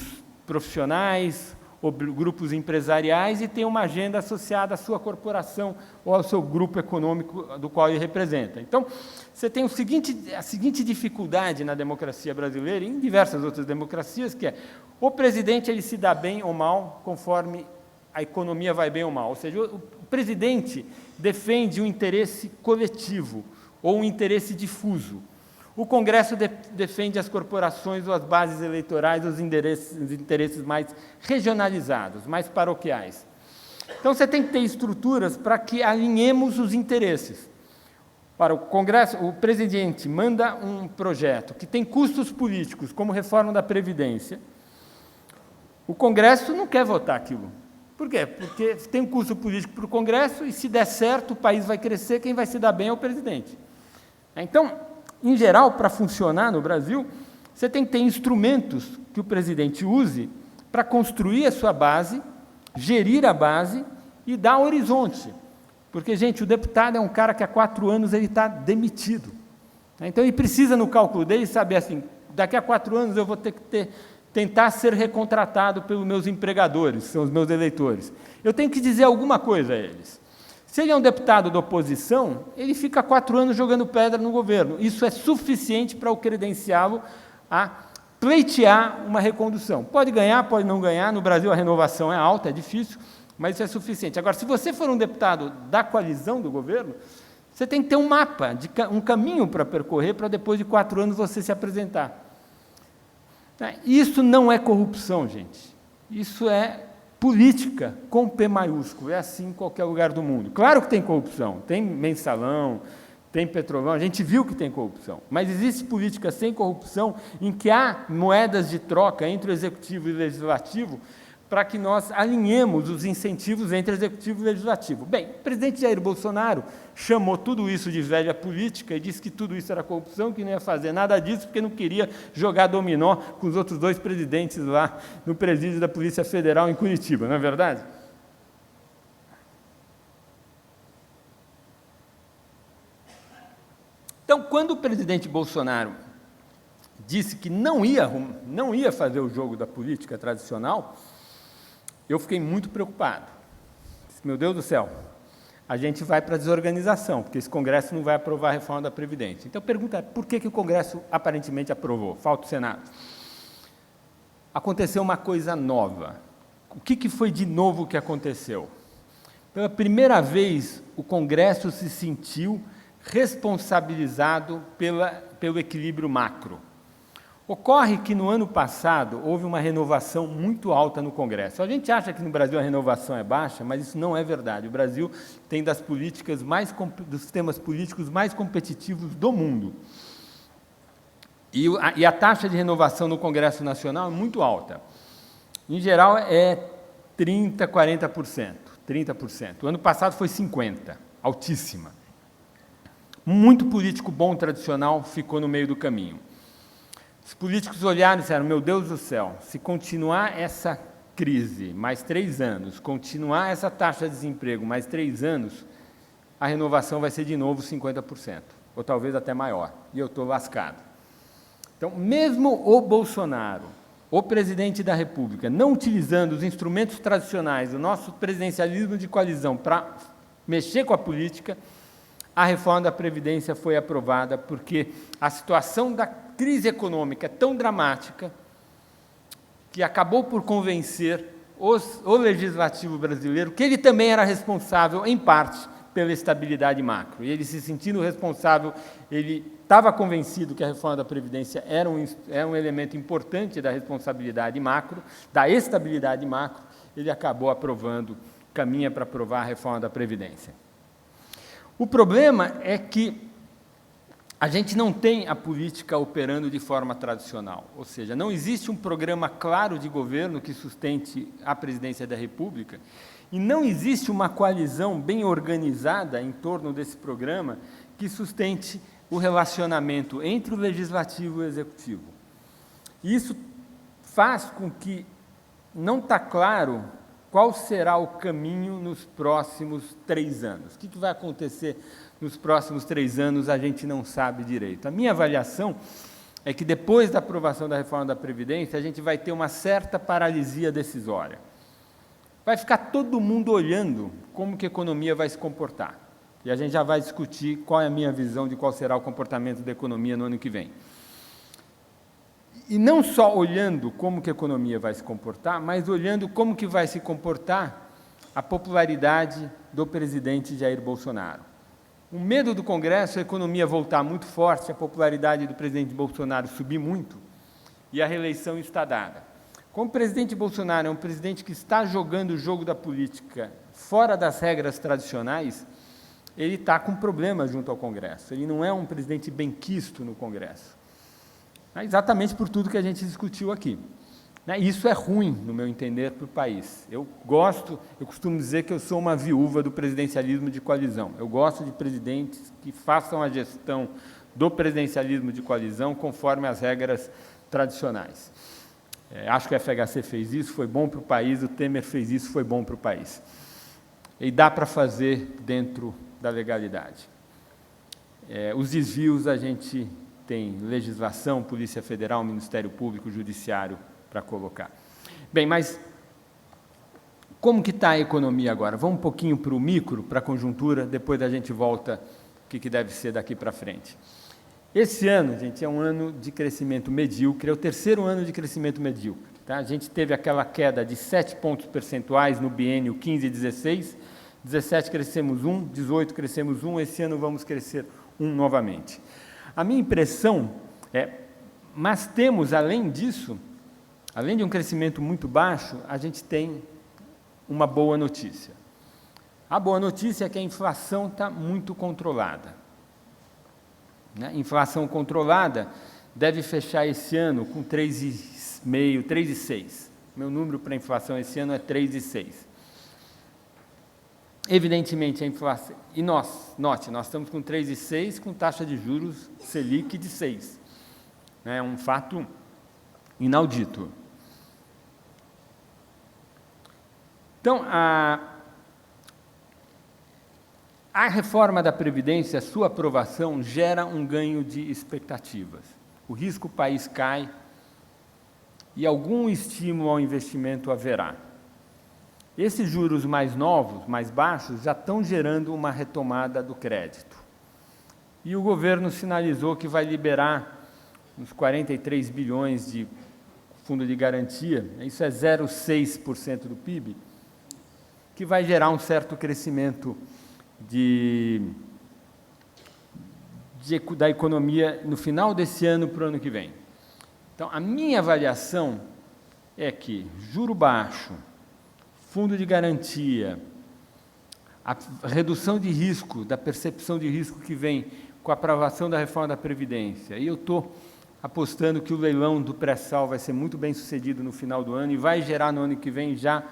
profissionais ou grupos empresariais e têm uma agenda associada à sua corporação ou ao seu grupo econômico do qual ele representa. Então, você tem a seguinte dificuldade na democracia brasileira e em diversas outras democracias, que é o presidente ele se dá bem ou mal conforme a economia vai bem ou mal. Ou seja, o presidente defende um interesse coletivo ou um interesse difuso. O Congresso defende as corporações ou as bases eleitorais, os interesses mais regionalizados, mais paroquiais. Então, você tem que ter estruturas para que alinhemos os interesses. Para o Congresso, o presidente manda um projeto que tem custos políticos, como reforma da Previdência. O Congresso não quer votar aquilo. Por quê? Porque tem um custo político para o Congresso e, se der certo, o país vai crescer, quem vai se dar bem é o presidente. Então, em geral, para funcionar no Brasil, você tem que ter instrumentos que o presidente use para construir a sua base, gerir a base e dar horizonte. Porque, gente, o deputado é um cara que há 4 anos ele está demitido. Então, ele precisa, no cálculo dele, saber assim, daqui a 4 anos eu vou ter que tentar ser recontratado pelos meus empregadores, são os meus eleitores. Eu tenho que dizer alguma coisa a eles. Se ele é um deputado da oposição, ele fica 4 anos jogando pedra no governo. Isso é suficiente para o credenciá-lo a pleitear uma recondução. Pode ganhar, pode não ganhar. No Brasil a renovação é alta, é difícil, mas isso é suficiente. Agora, se você for um deputado da coalizão do governo, você tem que ter um mapa, um caminho para percorrer para depois de 4 anos você se apresentar. Isso não é corrupção, gente. Isso é política com P maiúsculo. É assim em qualquer lugar do mundo. Claro que tem corrupção, tem mensalão, tem petrolão, a gente viu que tem corrupção. Mas existe política sem corrupção em que há moedas de troca entre o executivo e o legislativo para que nós alinhemos os incentivos entre executivo e legislativo. Bem, o presidente Jair Bolsonaro chamou tudo isso de velha política e disse que tudo isso era corrupção, que não ia fazer nada disso, porque não queria jogar dominó com os outros 2 presidentes lá no presídio da Polícia Federal em Curitiba, não é verdade? Então, quando o presidente Bolsonaro disse que não ia fazer o jogo da política tradicional, eu fiquei muito preocupado. Disse, meu Deus do céu, a gente vai para a desorganização, porque esse Congresso não vai aprovar a reforma da Previdência. Então, a pergunta é, por que o Congresso aparentemente aprovou? Falta o Senado. Aconteceu uma coisa nova. O que foi de novo que aconteceu? Pela primeira vez, o Congresso se sentiu responsabilizado pelo equilíbrio macro. Ocorre que, no ano passado, houve uma renovação muito alta no Congresso. A gente acha que no Brasil a renovação é baixa, mas isso não é verdade. O Brasil tem dos sistemas políticos mais competitivos do mundo. E a taxa de renovação no Congresso Nacional é muito alta. Em geral, é 30%, 40%, 30%. O ano passado foi 50%, altíssima. Muito político bom, tradicional, ficou no meio do caminho. Os políticos olharam e disseram, meu Deus do céu, se continuar essa crise mais 3 anos, continuar essa taxa de desemprego mais 3 anos, a renovação vai ser de novo 50%, ou talvez até maior, e eu estou lascado. Então, mesmo o Bolsonaro, o presidente da República, não utilizando os instrumentos tradicionais do nosso presidencialismo de coalizão para mexer com a política, a reforma da Previdência foi aprovada porque a situação da crise econômica é tão dramática que acabou por convencer o legislativo brasileiro que ele também era responsável, em parte, pela estabilidade macro. E ele, se sentindo responsável, ele estava convencido que a reforma da Previdência era um elemento importante da responsabilidade macro, da estabilidade macro, ele acabou aprovando, caminha para aprovar a reforma da Previdência. O problema é que a gente não tem a política operando de forma tradicional, ou seja, não existe um programa claro de governo que sustente a presidência da República e não existe uma coalizão bem organizada em torno desse programa que sustente o relacionamento entre o Legislativo e o Executivo. E isso faz com que não está claro qual será o caminho nos próximos 3 anos. O que vai acontecer nos próximos 3 anos, a gente não sabe direito. A minha avaliação é que, depois da aprovação da reforma da Previdência, a gente vai ter uma certa paralisia decisória. Vai ficar todo mundo olhando como que a economia vai se comportar. E a gente já vai discutir qual é a minha visão de qual será o comportamento da economia no ano que vem. E não só olhando como que a economia vai se comportar, mas olhando como que vai se comportar a popularidade do presidente Jair Bolsonaro. O medo do Congresso é a economia voltar muito forte, a popularidade do presidente Bolsonaro subir muito e a reeleição está dada. Como o presidente Bolsonaro é um presidente que está jogando o jogo da política fora das regras tradicionais, ele está com problemas junto ao Congresso. Ele não é um presidente benquisto no Congresso. Exatamente por tudo que a gente discutiu aqui. Isso é ruim, no meu entender, para o país. Eu costumo dizer que eu sou uma viúva do presidencialismo de coalizão. Eu gosto de presidentes que façam a gestão do presidencialismo de coalizão conforme as regras tradicionais. Acho que a FHC fez isso, foi bom para o país, o Temer fez isso, foi bom para o país. E dá para fazer dentro da legalidade. Os desvios a gente tem legislação, Polícia Federal, Ministério Público, Judiciário, para colocar. Bem, mas Como que está a economia agora? Vamos um pouquinho para o micro, para a conjuntura, depois a gente volta o que deve ser daqui para frente. Esse ano, gente, é um ano de crescimento medíocre, é o terceiro ano de crescimento medíocre. Tá? A gente teve aquela queda de 7 pontos percentuais no biênio 15 e 16, 17 crescemos 1, 18 crescemos 1, esse ano vamos crescer 1 novamente. A minha impressão é, mas temos, além disso, além de um crescimento muito baixo, a gente tem uma boa notícia. A boa notícia é que a inflação está muito controlada. Né? Inflação controlada deve fechar esse ano com 3,5, 3,6. Meu número para a inflação esse ano é 3,6. Evidentemente, a inflação... E nós estamos com 3,6 com taxa de juros Selic de 6. É um fato inaudito. Então, a reforma da Previdência, a sua aprovação, gera um ganho de expectativas. O risco país cai e algum estímulo ao investimento haverá. Esses juros mais novos, mais baixos, já estão gerando uma retomada do crédito. E o governo sinalizou que vai liberar uns 43 bilhões de fundo de garantia, isso é 0,6% do PIB, que vai gerar um certo crescimento da economia no final desse ano para o ano que vem. Então, a minha avaliação é que juro baixo, fundo de garantia, a redução de risco, da percepção de risco que vem com a aprovação da reforma da Previdência, e eu estou apostando que o leilão do pré-sal vai ser muito bem sucedido no final do ano e vai gerar no ano que vem já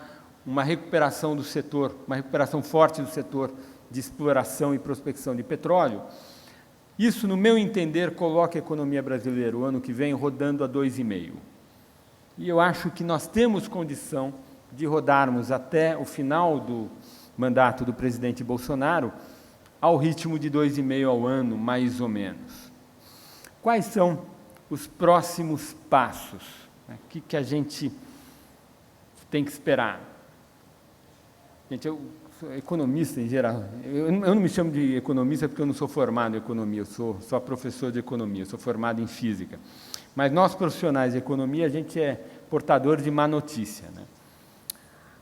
uma recuperação do setor, uma recuperação forte do setor de exploração e prospecção de petróleo. Isso, no meu entender, coloca a economia brasileira o ano que vem rodando a 2,5. E eu acho que nós temos condição de rodarmos até o final do mandato do presidente Bolsonaro ao ritmo de 2,5 ao ano, mais ou menos. Quais são os próximos passos? O que a gente tem que esperar? Gente, eu sou economista em geral. Eu não me chamo de economista porque eu não sou formado em economia, eu sou só professor de economia, eu sou formado em física. Mas nós, profissionais de economia, a gente é portador de má notícia, né?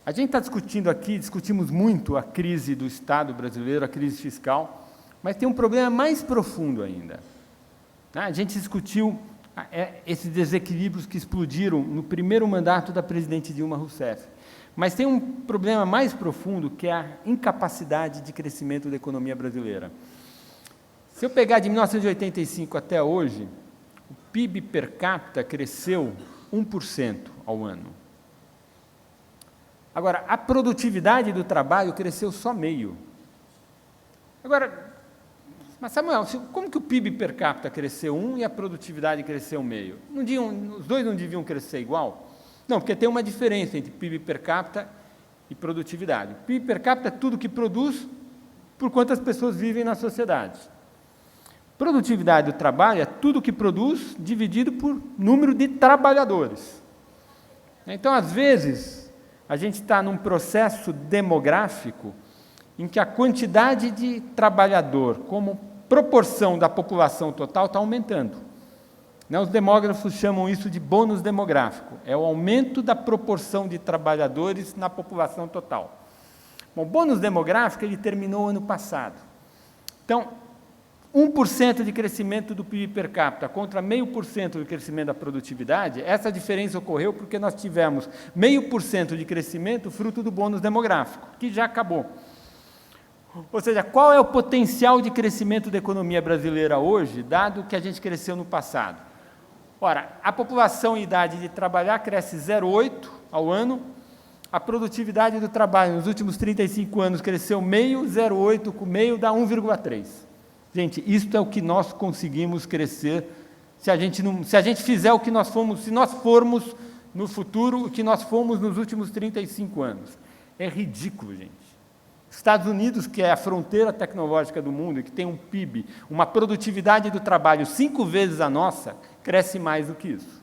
A gente está discutindo aqui, discutimos muito a crise do Estado brasileiro, a crise fiscal, mas tem um problema mais profundo ainda. A gente discutiu esses desequilíbrios que explodiram no primeiro mandato da presidente Dilma Rousseff. Mas tem um problema mais profundo, que é a incapacidade de crescimento da economia brasileira. Se eu pegar de 1985 até hoje, o PIB per capita cresceu 1% ao ano. Agora, a produtividade do trabalho cresceu só meio. Agora, mas Samuel, como que o PIB per capita cresceu 1 e a produtividade cresceu meio? Os dois não deviam crescer igual? Não, porque tem uma diferença entre PIB per capita e produtividade. O PIB per capita é tudo que produz por quantas pessoas vivem na sociedade. Produtividade do trabalho é tudo que produz dividido por número de trabalhadores. Então, às vezes, a gente está num processo demográfico em que a quantidade de trabalhador como proporção da população total está aumentando. Os demógrafos chamam isso de bônus demográfico, é o aumento da proporção de trabalhadores na população total. Bom, o bônus demográfico ele terminou ano passado. Então, 1% de crescimento do PIB per capita contra 0,5% do crescimento da produtividade, essa diferença ocorreu porque nós tivemos 0,5% de crescimento fruto do bônus demográfico, que já acabou. Ou seja, qual é o potencial de crescimento da economia brasileira hoje, dado que a gente cresceu no passado? Ora, a população em idade de trabalhar cresce 0,8 ao ano, a produtividade do trabalho nos últimos 35 anos cresceu meio, 0,8 com meio dá 1,3. Gente, isto é o que nós conseguimos crescer se a gente fizer o que nós fomos, se nós formos no futuro o que nós fomos nos últimos 35 anos. É ridículo, gente. Estados Unidos, que é a fronteira tecnológica do mundo, e que tem um PIB, uma produtividade do trabalho 5 vezes a nossa, cresce mais do que isso.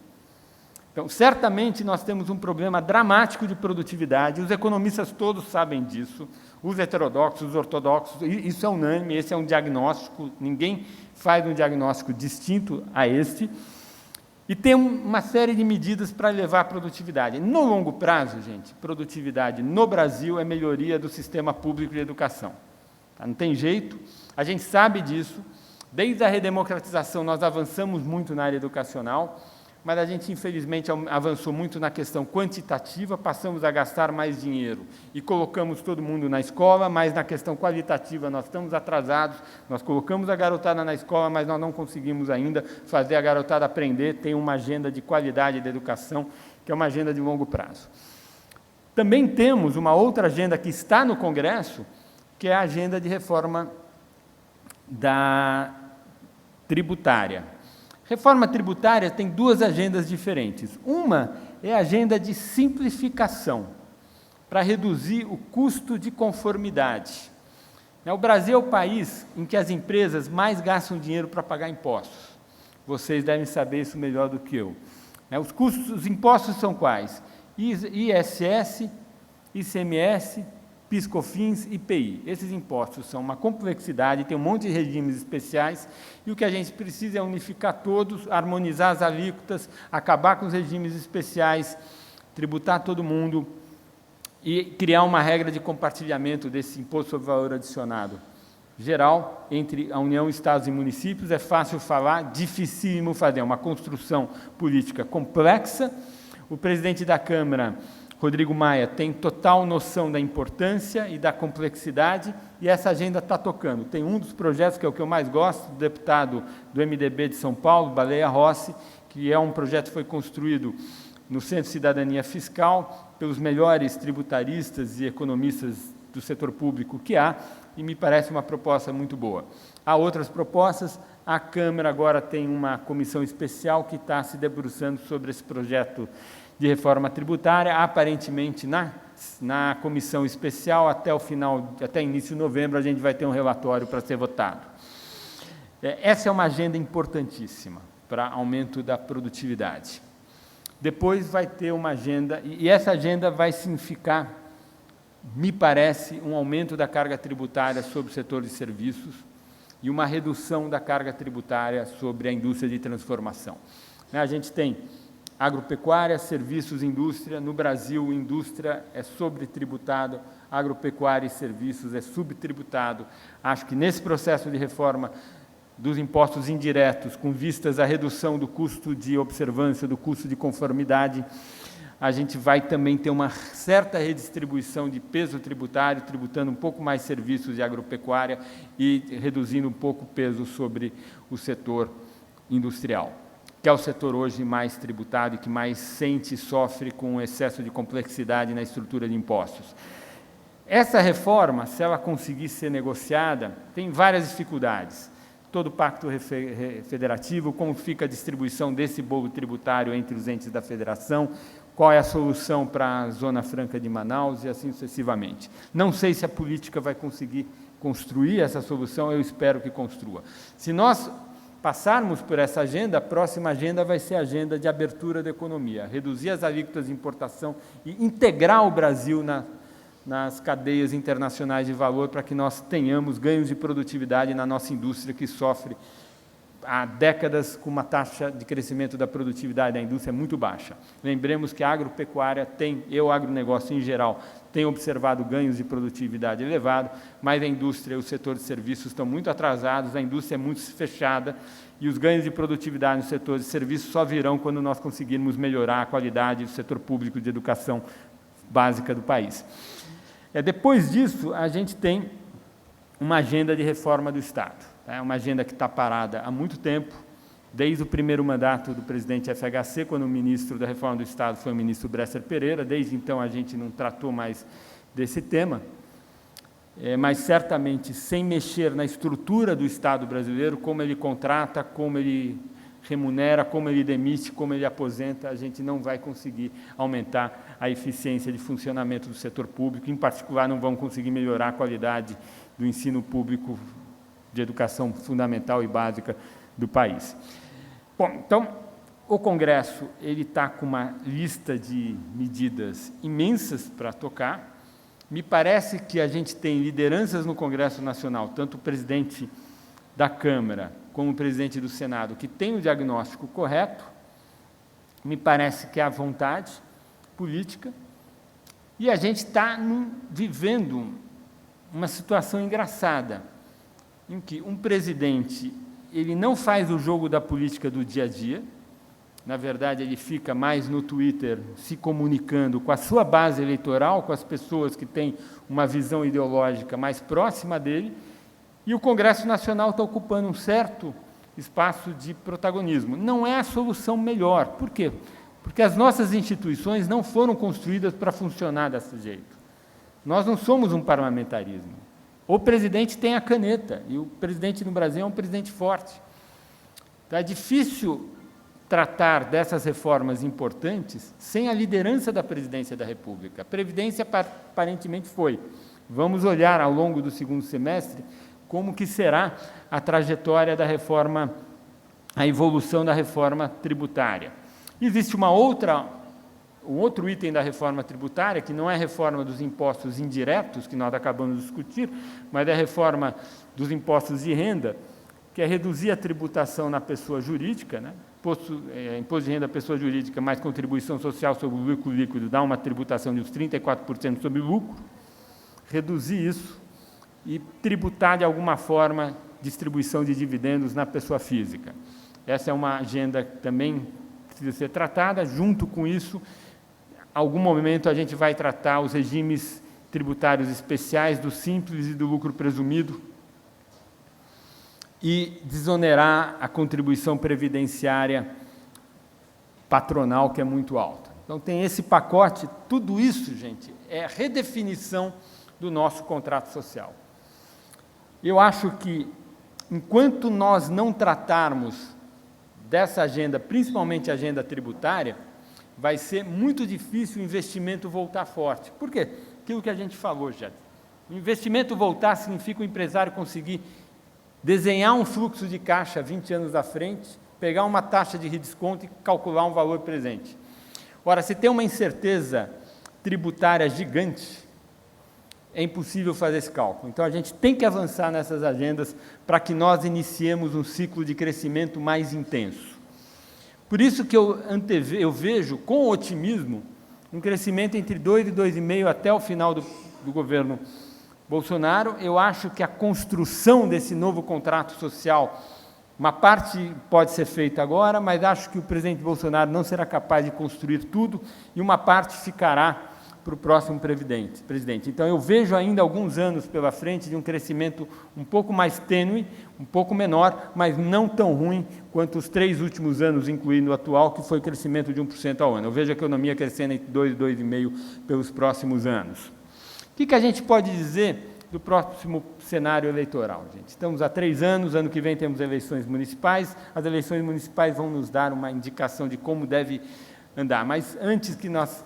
Então, certamente, nós temos um problema dramático de produtividade, os economistas todos sabem disso, os heterodoxos, os ortodoxos, isso é unânime, esse é um diagnóstico, ninguém faz um diagnóstico distinto a este, e tem uma série de medidas para elevar a produtividade. No longo prazo, gente, produtividade no Brasil é melhoria do sistema público de educação. Tá? Não tem jeito, a gente sabe disso, desde a redemocratização nós avançamos muito na área educacional, mas a gente, infelizmente, avançou muito na questão quantitativa, passamos a gastar mais dinheiro e colocamos todo mundo na escola, mas na questão qualitativa nós estamos atrasados, nós colocamos a garotada na escola, mas nós não conseguimos ainda fazer a garotada aprender, tem uma agenda de qualidade da educação, que é uma agenda de longo prazo. Também temos uma outra agenda que está no Congresso, que é a agenda de reforma da tributária. Reforma tributária tem duas agendas diferentes. Uma é a agenda de simplificação, para reduzir o custo de conformidade. O Brasil é o país em que as empresas mais gastam dinheiro para pagar impostos. Vocês devem saber isso melhor do que eu. Os impostos são quais? ISS, ICMS, PIS/COFINS e IPI. Esses impostos são uma complexidade, tem um monte de regimes especiais, e o que a gente precisa é unificar todos, harmonizar as alíquotas, acabar com os regimes especiais, tributar todo mundo e criar uma regra de compartilhamento desse imposto sobre valor adicionado geral entre a União, Estados e municípios. É fácil falar, dificílimo fazer, é uma construção política complexa. O presidente da Câmara, Rodrigo Maia, tem total noção da importância e da complexidade, e essa agenda está tocando. Tem um dos projetos, que é o que eu mais gosto, do deputado do MDB de São Paulo, Baleia Rossi, que é um projeto que foi construído no Centro de Cidadania Fiscal, pelos melhores tributaristas e economistas do setor público que há, e me parece uma proposta muito boa. Há outras propostas, a Câmara agora tem uma comissão especial que está se debruçando sobre esse projeto de reforma tributária. Aparentemente, na comissão especial, até início de novembro, a gente vai ter um relatório para ser votado. Essa é uma agenda importantíssima para aumento da produtividade. Depois vai ter uma agenda, e essa agenda vai significar, me parece, um aumento da carga tributária sobre o setor de serviços e uma redução da carga tributária sobre a indústria de transformação. A gente tem agropecuária, serviços, indústria. No Brasil, indústria é sobretributada, agropecuária e serviços é subtributado. Acho que nesse processo de reforma dos impostos indiretos, com vistas à redução do custo de observância, do custo de conformidade, a gente vai também ter uma certa redistribuição de peso tributário, tributando um pouco mais serviços de agropecuária e reduzindo um pouco o peso sobre o setor industrial, que é o setor hoje mais tributado e que mais sente e sofre com o excesso de complexidade na estrutura de impostos. Essa reforma, se ela conseguir ser negociada, tem várias dificuldades. Todo o pacto federativo, como fica a distribuição desse bolo tributário entre os entes da federação, qual é a solução para a Zona Franca de Manaus e assim sucessivamente. Não sei se a política vai conseguir construir essa solução, eu espero que construa. Se nós passarmos por essa agenda, a próxima agenda vai ser a agenda de abertura da economia, reduzir as alíquotas de importação e integrar o Brasil nas cadeias internacionais de valor para que nós tenhamos ganhos de produtividade na nossa indústria, que sofre há décadas com uma taxa de crescimento da produtividade da indústria muito baixa. Lembremos que a agropecuária e o agronegócio em geral tem observado ganhos de produtividade elevados, mas a indústria e o setor de serviços estão muito atrasados, a indústria é muito fechada e os ganhos de produtividade no setor de serviços só virão quando nós conseguirmos melhorar a qualidade do setor público de educação básica do país. Depois disso, a gente tem uma agenda de reforma do Estado. É uma agenda que está parada há muito tempo, desde o primeiro mandato do presidente FHC, quando o ministro da Reforma do Estado foi o ministro Bresser Pereira. Desde então, a gente não tratou mais desse tema, mas certamente sem mexer na estrutura do Estado brasileiro, como ele contrata, como ele remunera, como ele demite, como ele aposenta, a gente não vai conseguir aumentar a eficiência de funcionamento do setor público, em particular não vamos conseguir melhorar a qualidade do ensino público de educação fundamental e básica do país. Bom, então, O Congresso está com uma lista de medidas imensas para tocar. Me parece que a gente tem lideranças no Congresso Nacional, tanto o presidente da Câmara como o presidente do Senado, que tem o diagnóstico correto. Me parece que há vontade política. E a gente está vivendo uma situação engraçada, em que um presidente ele não faz o jogo da política do dia a dia. Na verdade, ele fica mais no Twitter se comunicando com a sua base eleitoral, com as pessoas que têm uma visão ideológica mais próxima dele, e o Congresso Nacional está ocupando um certo espaço de protagonismo. Não é a solução melhor. Por quê? Porque as nossas instituições não foram construídas para funcionar desse jeito. Nós não somos um parlamentarismo. O presidente tem a caneta, e o presidente no Brasil é um presidente forte. Então, é difícil tratar dessas reformas importantes sem a liderança da Presidência da República. A Previdência aparentemente foi. Vamos olhar ao longo do segundo semestre como que será a trajetória da reforma, a evolução da reforma tributária. Existe um outro item da reforma tributária, que não é a reforma dos impostos indiretos, que nós acabamos de discutir, mas é a reforma dos impostos de renda, que é reduzir a tributação na pessoa jurídica, né? Imposto de renda da pessoa jurídica mais contribuição social sobre o lucro líquido dá uma tributação de uns 34% sobre o lucro, reduzir isso e tributar de alguma forma distribuição de dividendos na pessoa física. Essa é uma agenda que também precisa ser tratada. Junto com isso, em algum momento a gente vai tratar os regimes tributários especiais do simples e do lucro presumido, e desonerar a contribuição previdenciária patronal, que é muito alta. Então, tem esse pacote. Tudo isso, gente, é redefinição do nosso contrato social. Eu acho que, enquanto nós não tratarmos dessa agenda, principalmente a agenda tributária, vai ser muito difícil o investimento voltar forte. Por quê? Aquilo que a gente falou já. O investimento voltar significa o empresário conseguir desenhar um fluxo de caixa 20 anos à frente, pegar uma taxa de redesconto e calcular um valor presente. Ora, se tem uma incerteza tributária gigante, é impossível fazer esse cálculo. Então, a gente tem que avançar nessas agendas para que nós iniciemos um ciclo de crescimento mais intenso. Por isso que eu vejo com otimismo um crescimento entre 2% e 2,5% até o final do governo Bolsonaro. Eu acho que a construção desse novo contrato social, uma parte pode ser feita agora, mas acho que o presidente Bolsonaro não será capaz de construir tudo, e uma parte ficará para o próximo presidente. Então, eu vejo ainda alguns anos pela frente de um crescimento um pouco mais tênue, um pouco menor, mas não tão ruim quanto os 3 últimos anos, incluindo o atual, que foi crescimento de 1% ao ano. Eu vejo a economia crescendo entre 2% e 2,5% pelos próximos anos. O que a gente pode dizer do próximo cenário eleitoral, gente? Estamos há 3 anos, ano que vem temos eleições municipais. As eleições municipais vão nos dar uma indicação de como deve andar, mas antes que nós,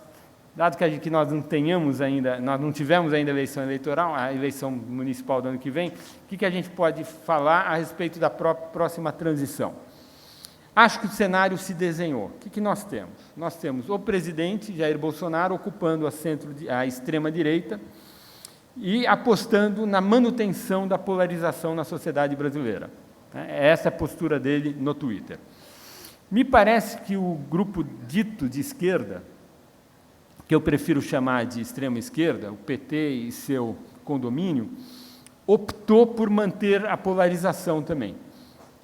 dado que nós não tenhamos ainda, nós não tivemos ainda eleição eleitoral, a eleição municipal do ano que vem, o que a gente pode falar a respeito da próxima transição? Acho que o cenário se desenhou. O que nós temos? Nós temos o presidente Jair Bolsonaro ocupando a extrema-direita e apostando na manutenção da polarização na sociedade brasileira. É essa a postura dele no Twitter. Me parece que o grupo dito de esquerda, que eu prefiro chamar de extrema-esquerda, o PT e seu condomínio, optou por manter a polarização também.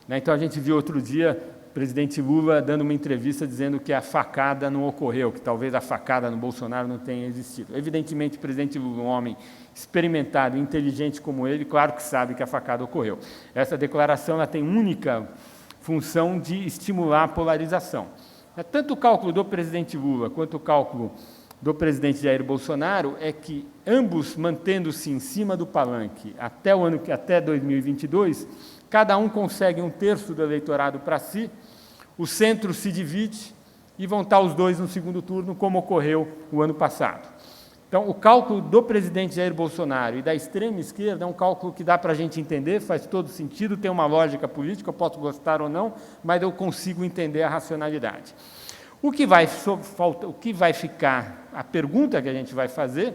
Então, a gente viu outro dia o presidente Lula dando uma entrevista dizendo que a facada não ocorreu, que talvez a facada no Bolsonaro não tenha existido. Evidentemente, o presidente Lula, um homem experimentado e inteligente como ele, claro que sabe que a facada ocorreu. Essa declaração ela tem única função de estimular a polarização. Tanto o cálculo do presidente Lula quanto o cálculo do presidente Jair Bolsonaro é que, ambos mantendo-se em cima do palanque até 2022, cada um consegue 1/3 do eleitorado para si, o centro se divide e vão estar os dois no segundo turno, como ocorreu o ano passado. Então, o cálculo do presidente Jair Bolsonaro e da extrema esquerda é um cálculo que dá para a gente entender, faz todo sentido, tem uma lógica política, eu posso gostar ou não, mas eu consigo entender a racionalidade. O que vai ficar, a pergunta que a gente vai fazer,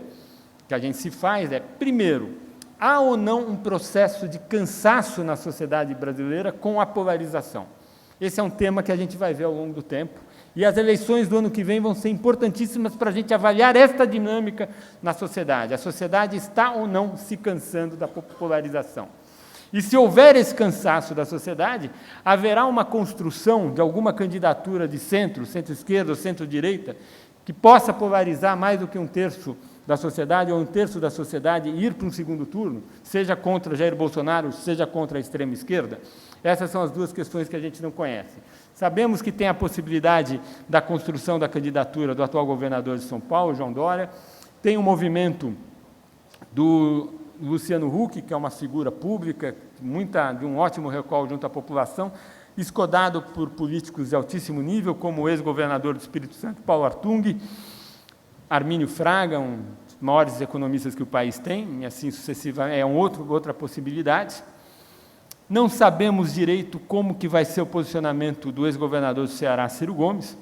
que a gente se faz é, primeiro, há ou não um processo de cansaço na sociedade brasileira com a polarização? Esse é um tema que a gente vai ver ao longo do tempo, e as eleições do ano que vem vão ser importantíssimas para a gente avaliar esta dinâmica na sociedade. A sociedade está ou não se cansando da polarização? E se houver esse cansaço da sociedade, haverá uma construção de alguma candidatura de centro, centro-esquerda ou centro-direita, que possa polarizar mais do que um terço da sociedade, ou um terço da sociedade ir para um segundo turno, seja contra Jair Bolsonaro, seja contra a extrema esquerda? Essas são as duas questões que a gente não conhece. Sabemos que tem a possibilidade da construção da candidatura do atual governador de São Paulo, João Dória, tem um movimento do Luciano Huck, que é uma figura pública, de um ótimo recall junto à população, escodado por políticos de altíssimo nível, como o ex-governador do Espírito Santo, Paulo Artung, Armínio Fraga, um dos maiores economistas que o país tem, e assim sucessivamente, é outra possibilidade. Não sabemos direito como que vai ser o posicionamento do ex-governador do Ceará, Ciro Gomes,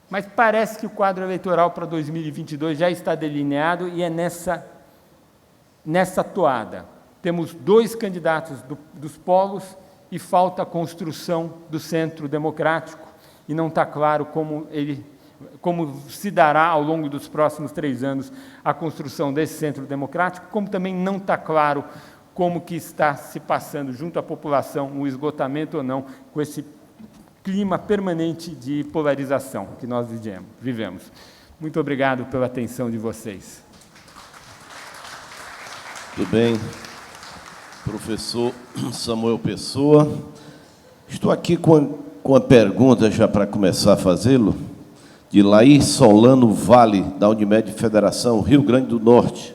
mas parece que o quadro eleitoral para 2022 já está delineado e é nessa toada. Temos 2 candidatos dos polos e falta a construção do centro democrático, e não está claro como se dará ao longo dos próximos 3 anos a construção desse centro democrático, como também não está claro como que está se passando junto à população o esgotamento ou não com esse clima permanente de polarização que nós vivemos. Muito obrigado pela atenção de vocês. Muito bem, professor Samuel Pessoa. Estou aqui com a pergunta, já para começar a fazê-lo, de Laís Solano Vale, da Unimed Federação, Rio Grande do Norte.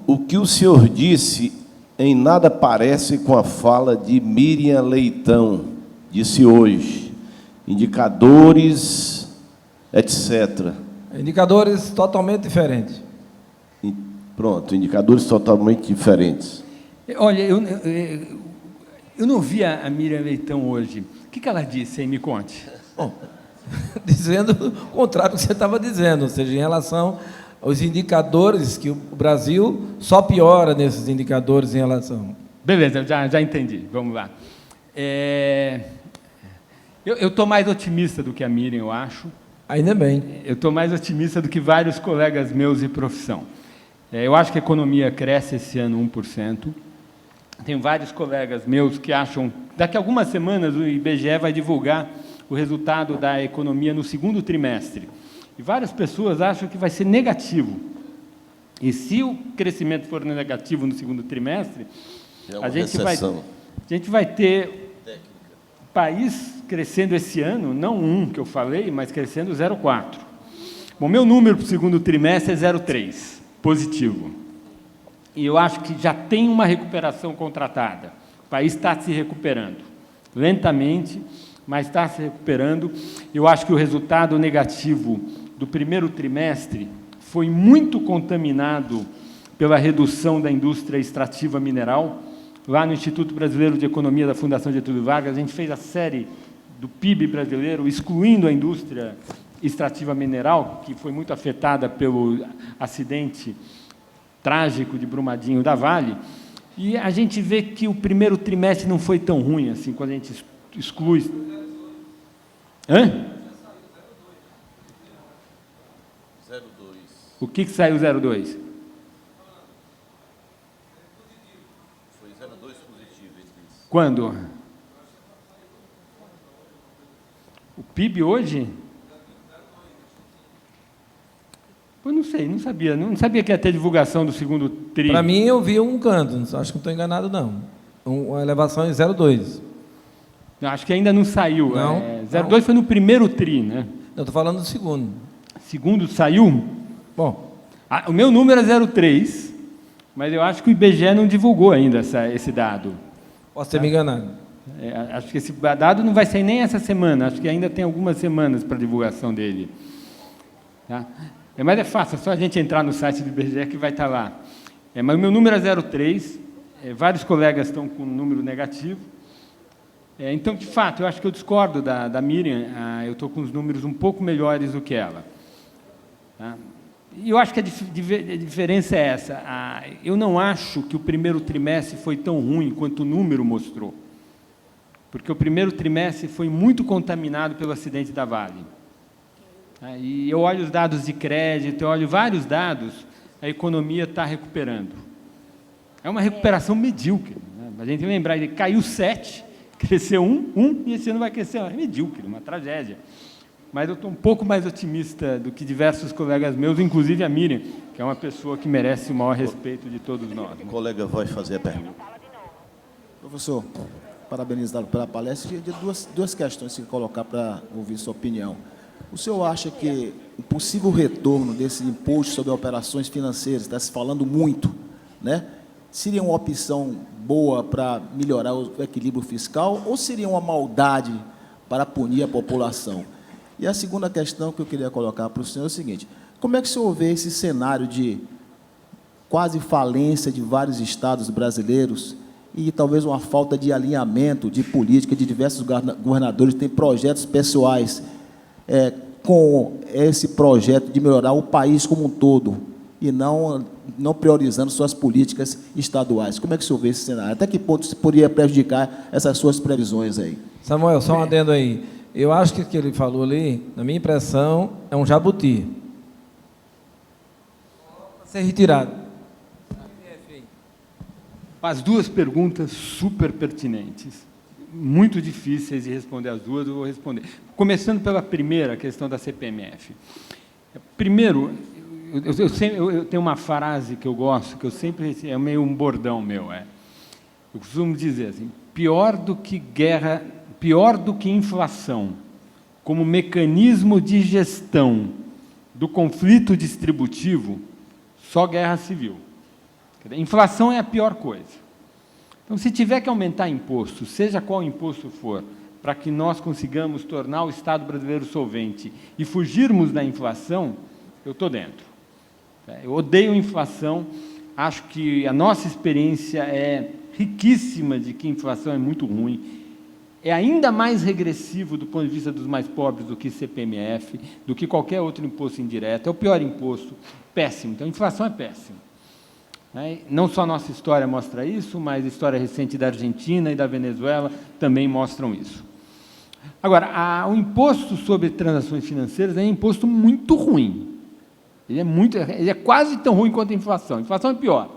O que o senhor disse em nada parece com a fala de Miriam Leitão, disse hoje, indicadores, etc. Indicadores totalmente diferentes. Pronto, indicadores totalmente diferentes. Olha, eu não vi a Miriam Leitão hoje. O que ela disse aí? Me conte. Bom, dizendo o contrário do que você estava dizendo, ou seja, em relação aos indicadores, que o Brasil só piora nesses indicadores em relação. Beleza, já entendi. Vamos lá. Eu estou mais otimista do que a Miriam, eu acho. Ainda bem. Eu estou mais otimista do que vários colegas meus de profissão. Eu acho que a economia cresce esse ano 1%. Tenho vários colegas meus que acham... Daqui a algumas semanas o IBGE vai divulgar o resultado da economia no segundo trimestre. E várias pessoas acham que vai ser negativo. E se o crescimento for negativo no segundo trimestre, a gente vai ter o país crescendo esse ano, não 1 que eu falei, mas crescendo 0,4. Bom, meu número para o segundo trimestre é 0,3, positivo. E eu acho que já tem uma recuperação contratada. O país está se recuperando, lentamente, mas está se recuperando. Eu acho que o resultado negativo do primeiro trimestre foi muito contaminado pela redução da indústria extrativa mineral. Lá no Instituto Brasileiro de Economia da Fundação Getúlio Vargas, a gente fez a série do PIB brasileiro, excluindo a indústria extrativa mineral, que foi muito afetada pelo acidente trágico de Brumadinho da Vale, e a gente vê que o primeiro trimestre não foi tão ruim assim, quando a gente exclui... Hã? 0,2. O que saiu 0,2? Foi 0,2 positivo, ele disse. Quando? O PIB hoje? Eu não sei, não sabia que ia ter divulgação do segundo tri. Para mim, eu vi um canto, acho que não estou enganado, não. Uma elevação em 0,2. Acho que ainda não saiu. Não? 0,2 foi no primeiro tri, né? Eu estou falando do segundo. Segundo saiu? Bom, O meu número é 0,3, mas eu acho que o IBGE não divulgou ainda esse dado. posso ter me enganado. Acho que esse dado não vai sair nem essa semana, acho que ainda tem algumas semanas para divulgação dele. Tá? Mas é fácil, é só a gente entrar no site do IBGE que vai estar lá. Mas o meu número é 03, vários colegas estão com um número negativo. Então, de fato, eu acho que eu discordo da Miriam, eu estou com os números um pouco melhores do que ela. Tá? E eu acho que a diferença é essa. Eu não acho que o primeiro trimestre foi tão ruim quanto o número mostrou, porque o primeiro trimestre foi muito contaminado pelo acidente da Vale. E eu olho os dados de crédito, eu olho vários dados, a economia está recuperando. É uma recuperação medíocre. Né? A gente lembrar, ele caiu 7, cresceu 1, e esse ano vai crescer. É medíocre, uma tragédia. Mas eu estou um pouco mais otimista do que diversos colegas meus, inclusive a Miriam, que é uma pessoa que merece o maior respeito de todos nós. O colega vai fazer a pergunta. Professor, parabenizado pela palestra. E duas questões que colocar para ouvir sua opinião. O senhor acha que o possível retorno desse imposto sobre operações financeiras, está se falando muito, né? Seria uma opção boa para melhorar o equilíbrio fiscal ou seria uma maldade para punir a população? E a segunda questão que eu queria colocar para o senhor é o seguinte: como é que o senhor vê esse cenário de quase falência de vários estados brasileiros e talvez uma falta de alinhamento de política de diversos governadores que têm projetos pessoais com esse projeto de melhorar o país como um todo e não priorizando suas políticas estaduais? Como é que o senhor vê esse cenário? Até que ponto isso poderia prejudicar essas suas previsões aí? Samuel, só um adendo aí. Eu acho que o que ele falou ali, na minha impressão, é um jabuti. Para ser retirado. As duas perguntas super pertinentes, muito difíceis de responder as duas, eu vou responder. Começando pela primeira, a questão da CPMF. Primeiro, eu tenho uma frase que eu gosto, que eu sempre, é meio um bordão meu, eu costumo dizer assim: pior do que inflação, como mecanismo de gestão do conflito distributivo, só guerra civil. Inflação é a pior coisa. Então, se tiver que aumentar imposto, seja qual imposto for, para que nós consigamos tornar o Estado brasileiro solvente e fugirmos da inflação, eu estou dentro. Eu odeio inflação, acho que a nossa experiência é riquíssima de que inflação é muito ruim, é ainda mais regressivo do ponto de vista dos mais pobres do que CPMF, do que qualquer outro imposto indireto, é o pior imposto, péssimo. Então, a inflação é péssima. Não só a nossa história mostra isso, mas a história recente da Argentina e da Venezuela também mostram isso. Agora, o imposto sobre transações financeiras é um imposto muito ruim. Ele é quase tão ruim quanto a inflação. A inflação é pior,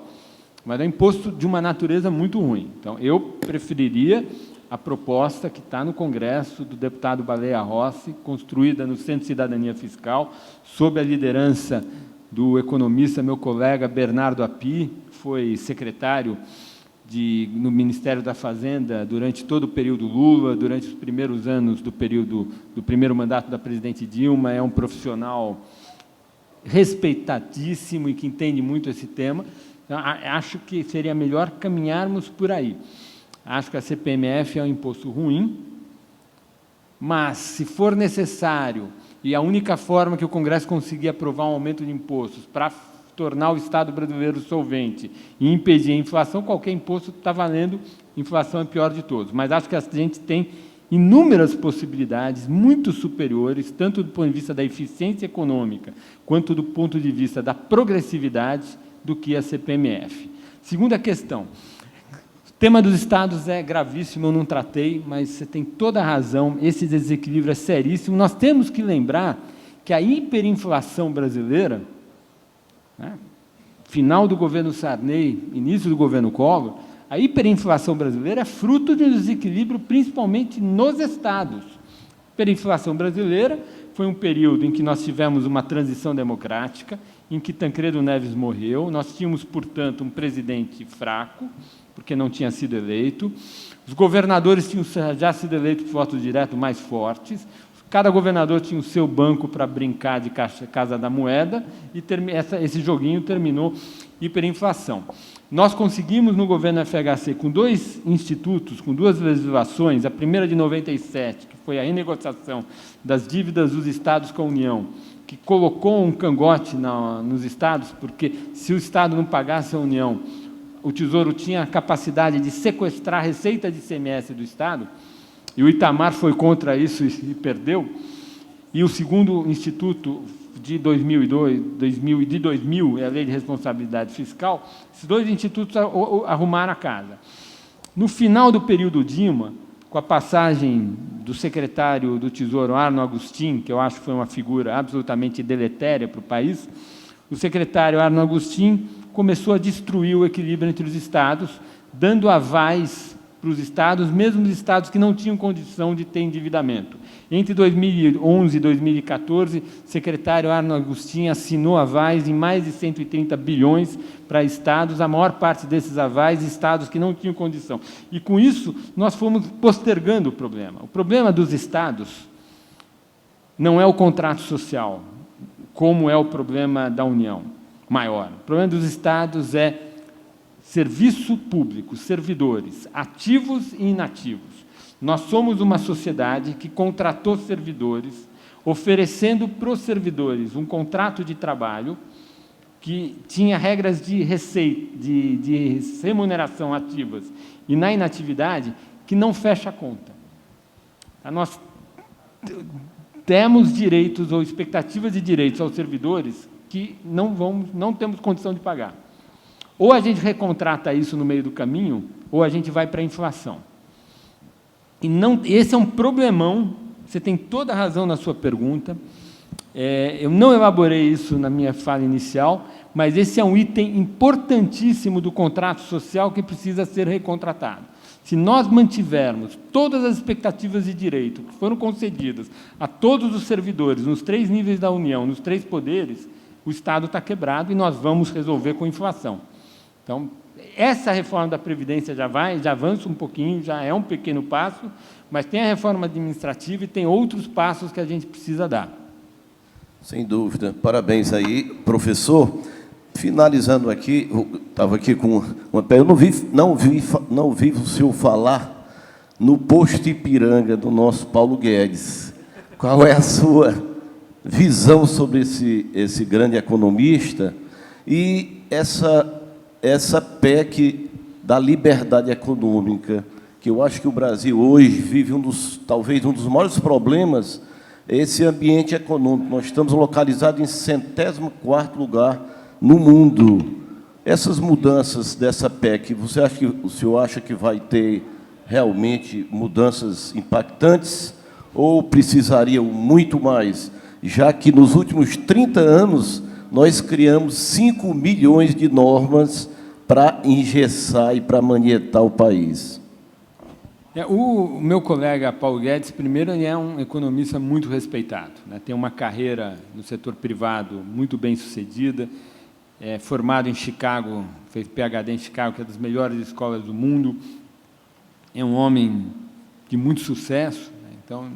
mas é um imposto de uma natureza muito ruim. Então, eu preferiria a proposta que está no Congresso do deputado Baleia Rossi, construída no Centro de Cidadania Fiscal, sob a liderança do economista, meu colega Bernardo Api, que foi secretário no Ministério da Fazenda durante todo o período Lula, durante os primeiros anos do primeiro mandato da presidente Dilma, é um profissional respeitadíssimo e que entende muito esse tema. Então, acho que seria melhor caminharmos por aí. Acho que a CPMF é um imposto ruim, mas, se for necessário, e a única forma que o Congresso conseguir aprovar um aumento de impostos para tornar o Estado brasileiro solvente e impedir a inflação, qualquer imposto está valendo, inflação é a pior de todos. Mas acho que a gente tem inúmeras possibilidades muito superiores, tanto do ponto de vista da eficiência econômica, quanto do ponto de vista da progressividade, do que a CPMF. Segunda questão. O tema dos estados é gravíssimo, eu não tratei, mas você tem toda a razão, esse desequilíbrio é seríssimo. Nós temos que lembrar que a hiperinflação brasileira, final do governo Sarney, início do governo Collor, a hiperinflação brasileira é fruto de um desequilíbrio principalmente nos estados. A hiperinflação brasileira foi um período em que nós tivemos uma transição democrática, em que Tancredo Neves morreu, nós tínhamos, portanto, um presidente fraco, porque não tinha sido eleito, os governadores tinham já sido eleitos por voto direto mais fortes, cada governador tinha o seu banco para brincar de casa da moeda, e esse joguinho terminou hiperinflação. Nós conseguimos, no governo FHC, com 2 institutos, com 2 legislações, a primeira de 97, que foi a renegociação das dívidas dos estados com a União, que colocou um cangote nos estados, porque se o estado não pagasse a União, o Tesouro tinha a capacidade de sequestrar a receita de ICMS do estado, e o Itamar foi contra isso e perdeu. E o segundo instituto de 2000 é a Lei de Responsabilidade Fiscal. Esses 2 institutos arrumaram a casa. No final do período Dilma, com a passagem do secretário do Tesouro, Arno Agustin, que eu acho que foi uma figura absolutamente deletéria para o país, o secretário Arno Agustin começou a destruir o equilíbrio entre os estados, dando avais para os estados, mesmo os estados que não tinham condição de ter endividamento. Entre 2011 e 2014, o secretário Arno Agustin assinou avais em mais de 130 bilhões para estados, a maior parte desses avais, estados que não tinham condição. E, com isso, nós fomos postergando o problema. O problema dos estados não é o contrato social, como é o problema da União maior. O problema dos estados é serviço público, servidores, ativos e inativos. Nós somos uma sociedade que contratou servidores, oferecendo para os servidores um contrato de trabalho que tinha regras de receita, de remuneração ativas e na inatividade, que não fecha a conta. Nós temos direitos ou expectativas de direitos aos servidores que não temos condição de pagar. Ou a gente recontrata isso no meio do caminho, ou a gente vai para a inflação. E esse é um problemão, você tem toda a razão na sua pergunta. Eu não elaborei isso na minha fala inicial, mas esse é um item importantíssimo do contrato social que precisa ser recontratado. Se nós mantivermos todas as expectativas de direito que foram concedidas a todos os servidores, nos 3 níveis da União, nos 3 poderes, o Estado está quebrado e nós vamos resolver com inflação. Então, essa reforma da Previdência já avança um pouquinho, já é um pequeno passo, mas tem a reforma administrativa e tem outros passos que a gente precisa dar. Sem dúvida. Parabéns aí, professor. Finalizando aqui, estava aqui com uma pergunta, não vi o senhor falar no posto Ipiranga do nosso Paulo Guedes. Qual é a sua visão sobre esse grande economista e essa PEC da liberdade econômica, que eu acho que o Brasil hoje vive talvez um dos maiores problemas, é esse ambiente econômico. Nós estamos localizados em 104º lugar no mundo. Essas mudanças dessa PEC, o senhor acha que vai ter realmente mudanças impactantes ou precisariam muito mais, já que nos últimos 30 anos nós criamos 5 milhões de normas para engessar e para manietar o país? O meu colega Paulo Guedes, primeiro, ele é um economista muito respeitado, né? Tem uma carreira no setor privado muito bem sucedida, é formado em Chicago, fez PhD em Chicago, que é das melhores escolas do mundo, é um homem de muito sucesso, né? Então,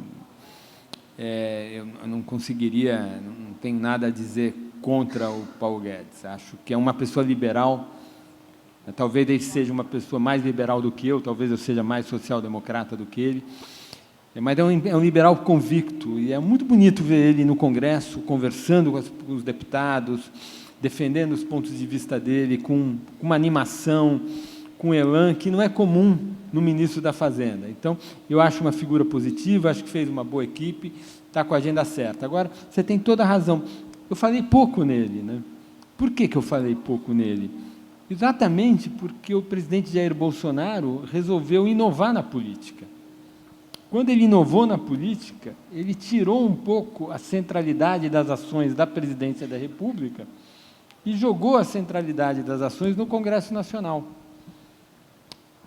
eu não tenho nada a dizer contra o Paulo Guedes. Acho que é uma pessoa liberal. Talvez ele seja uma pessoa mais liberal do que eu, talvez eu seja mais social-democrata do que ele, mas é um liberal convicto, e é muito bonito ver ele no Congresso, conversando com os deputados, defendendo os pontos de vista dele, com uma animação, com elan, que não é comum no ministro da Fazenda. Então, eu acho uma figura positiva, acho que fez uma boa equipe, está com a agenda certa. Agora, você tem toda a razão. Eu falei pouco nele, né? Por que eu falei pouco nele? Exatamente porque o presidente Jair Bolsonaro resolveu inovar na política. Quando ele inovou na política, ele tirou um pouco a centralidade das ações da presidência da República e jogou a centralidade das ações no Congresso Nacional.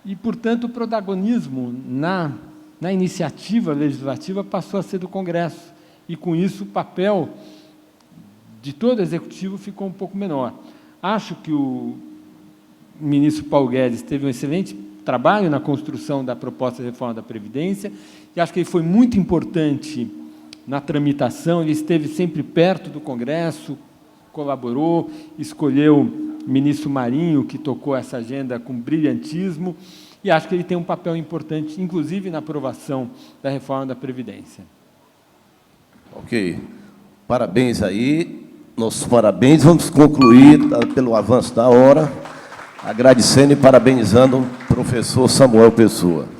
E, portanto, o protagonismo na iniciativa legislativa passou a ser do Congresso. E, com isso, o papel de todo o Executivo ficou um pouco menor. Acho que o ministro Paulo Guedes teve um excelente trabalho na construção da proposta de reforma da Previdência, e acho que ele foi muito importante na tramitação, ele esteve sempre perto do Congresso, colaborou, escolheu ministro Marinho, que tocou essa agenda com brilhantismo, e acho que ele tem um papel importante, inclusive na aprovação da reforma da Previdência. Ok. Parabéns aí. Nossos parabéns. Vamos concluir, pelo avanço da hora, agradecendo e parabenizando o professor Samuel Pessoa.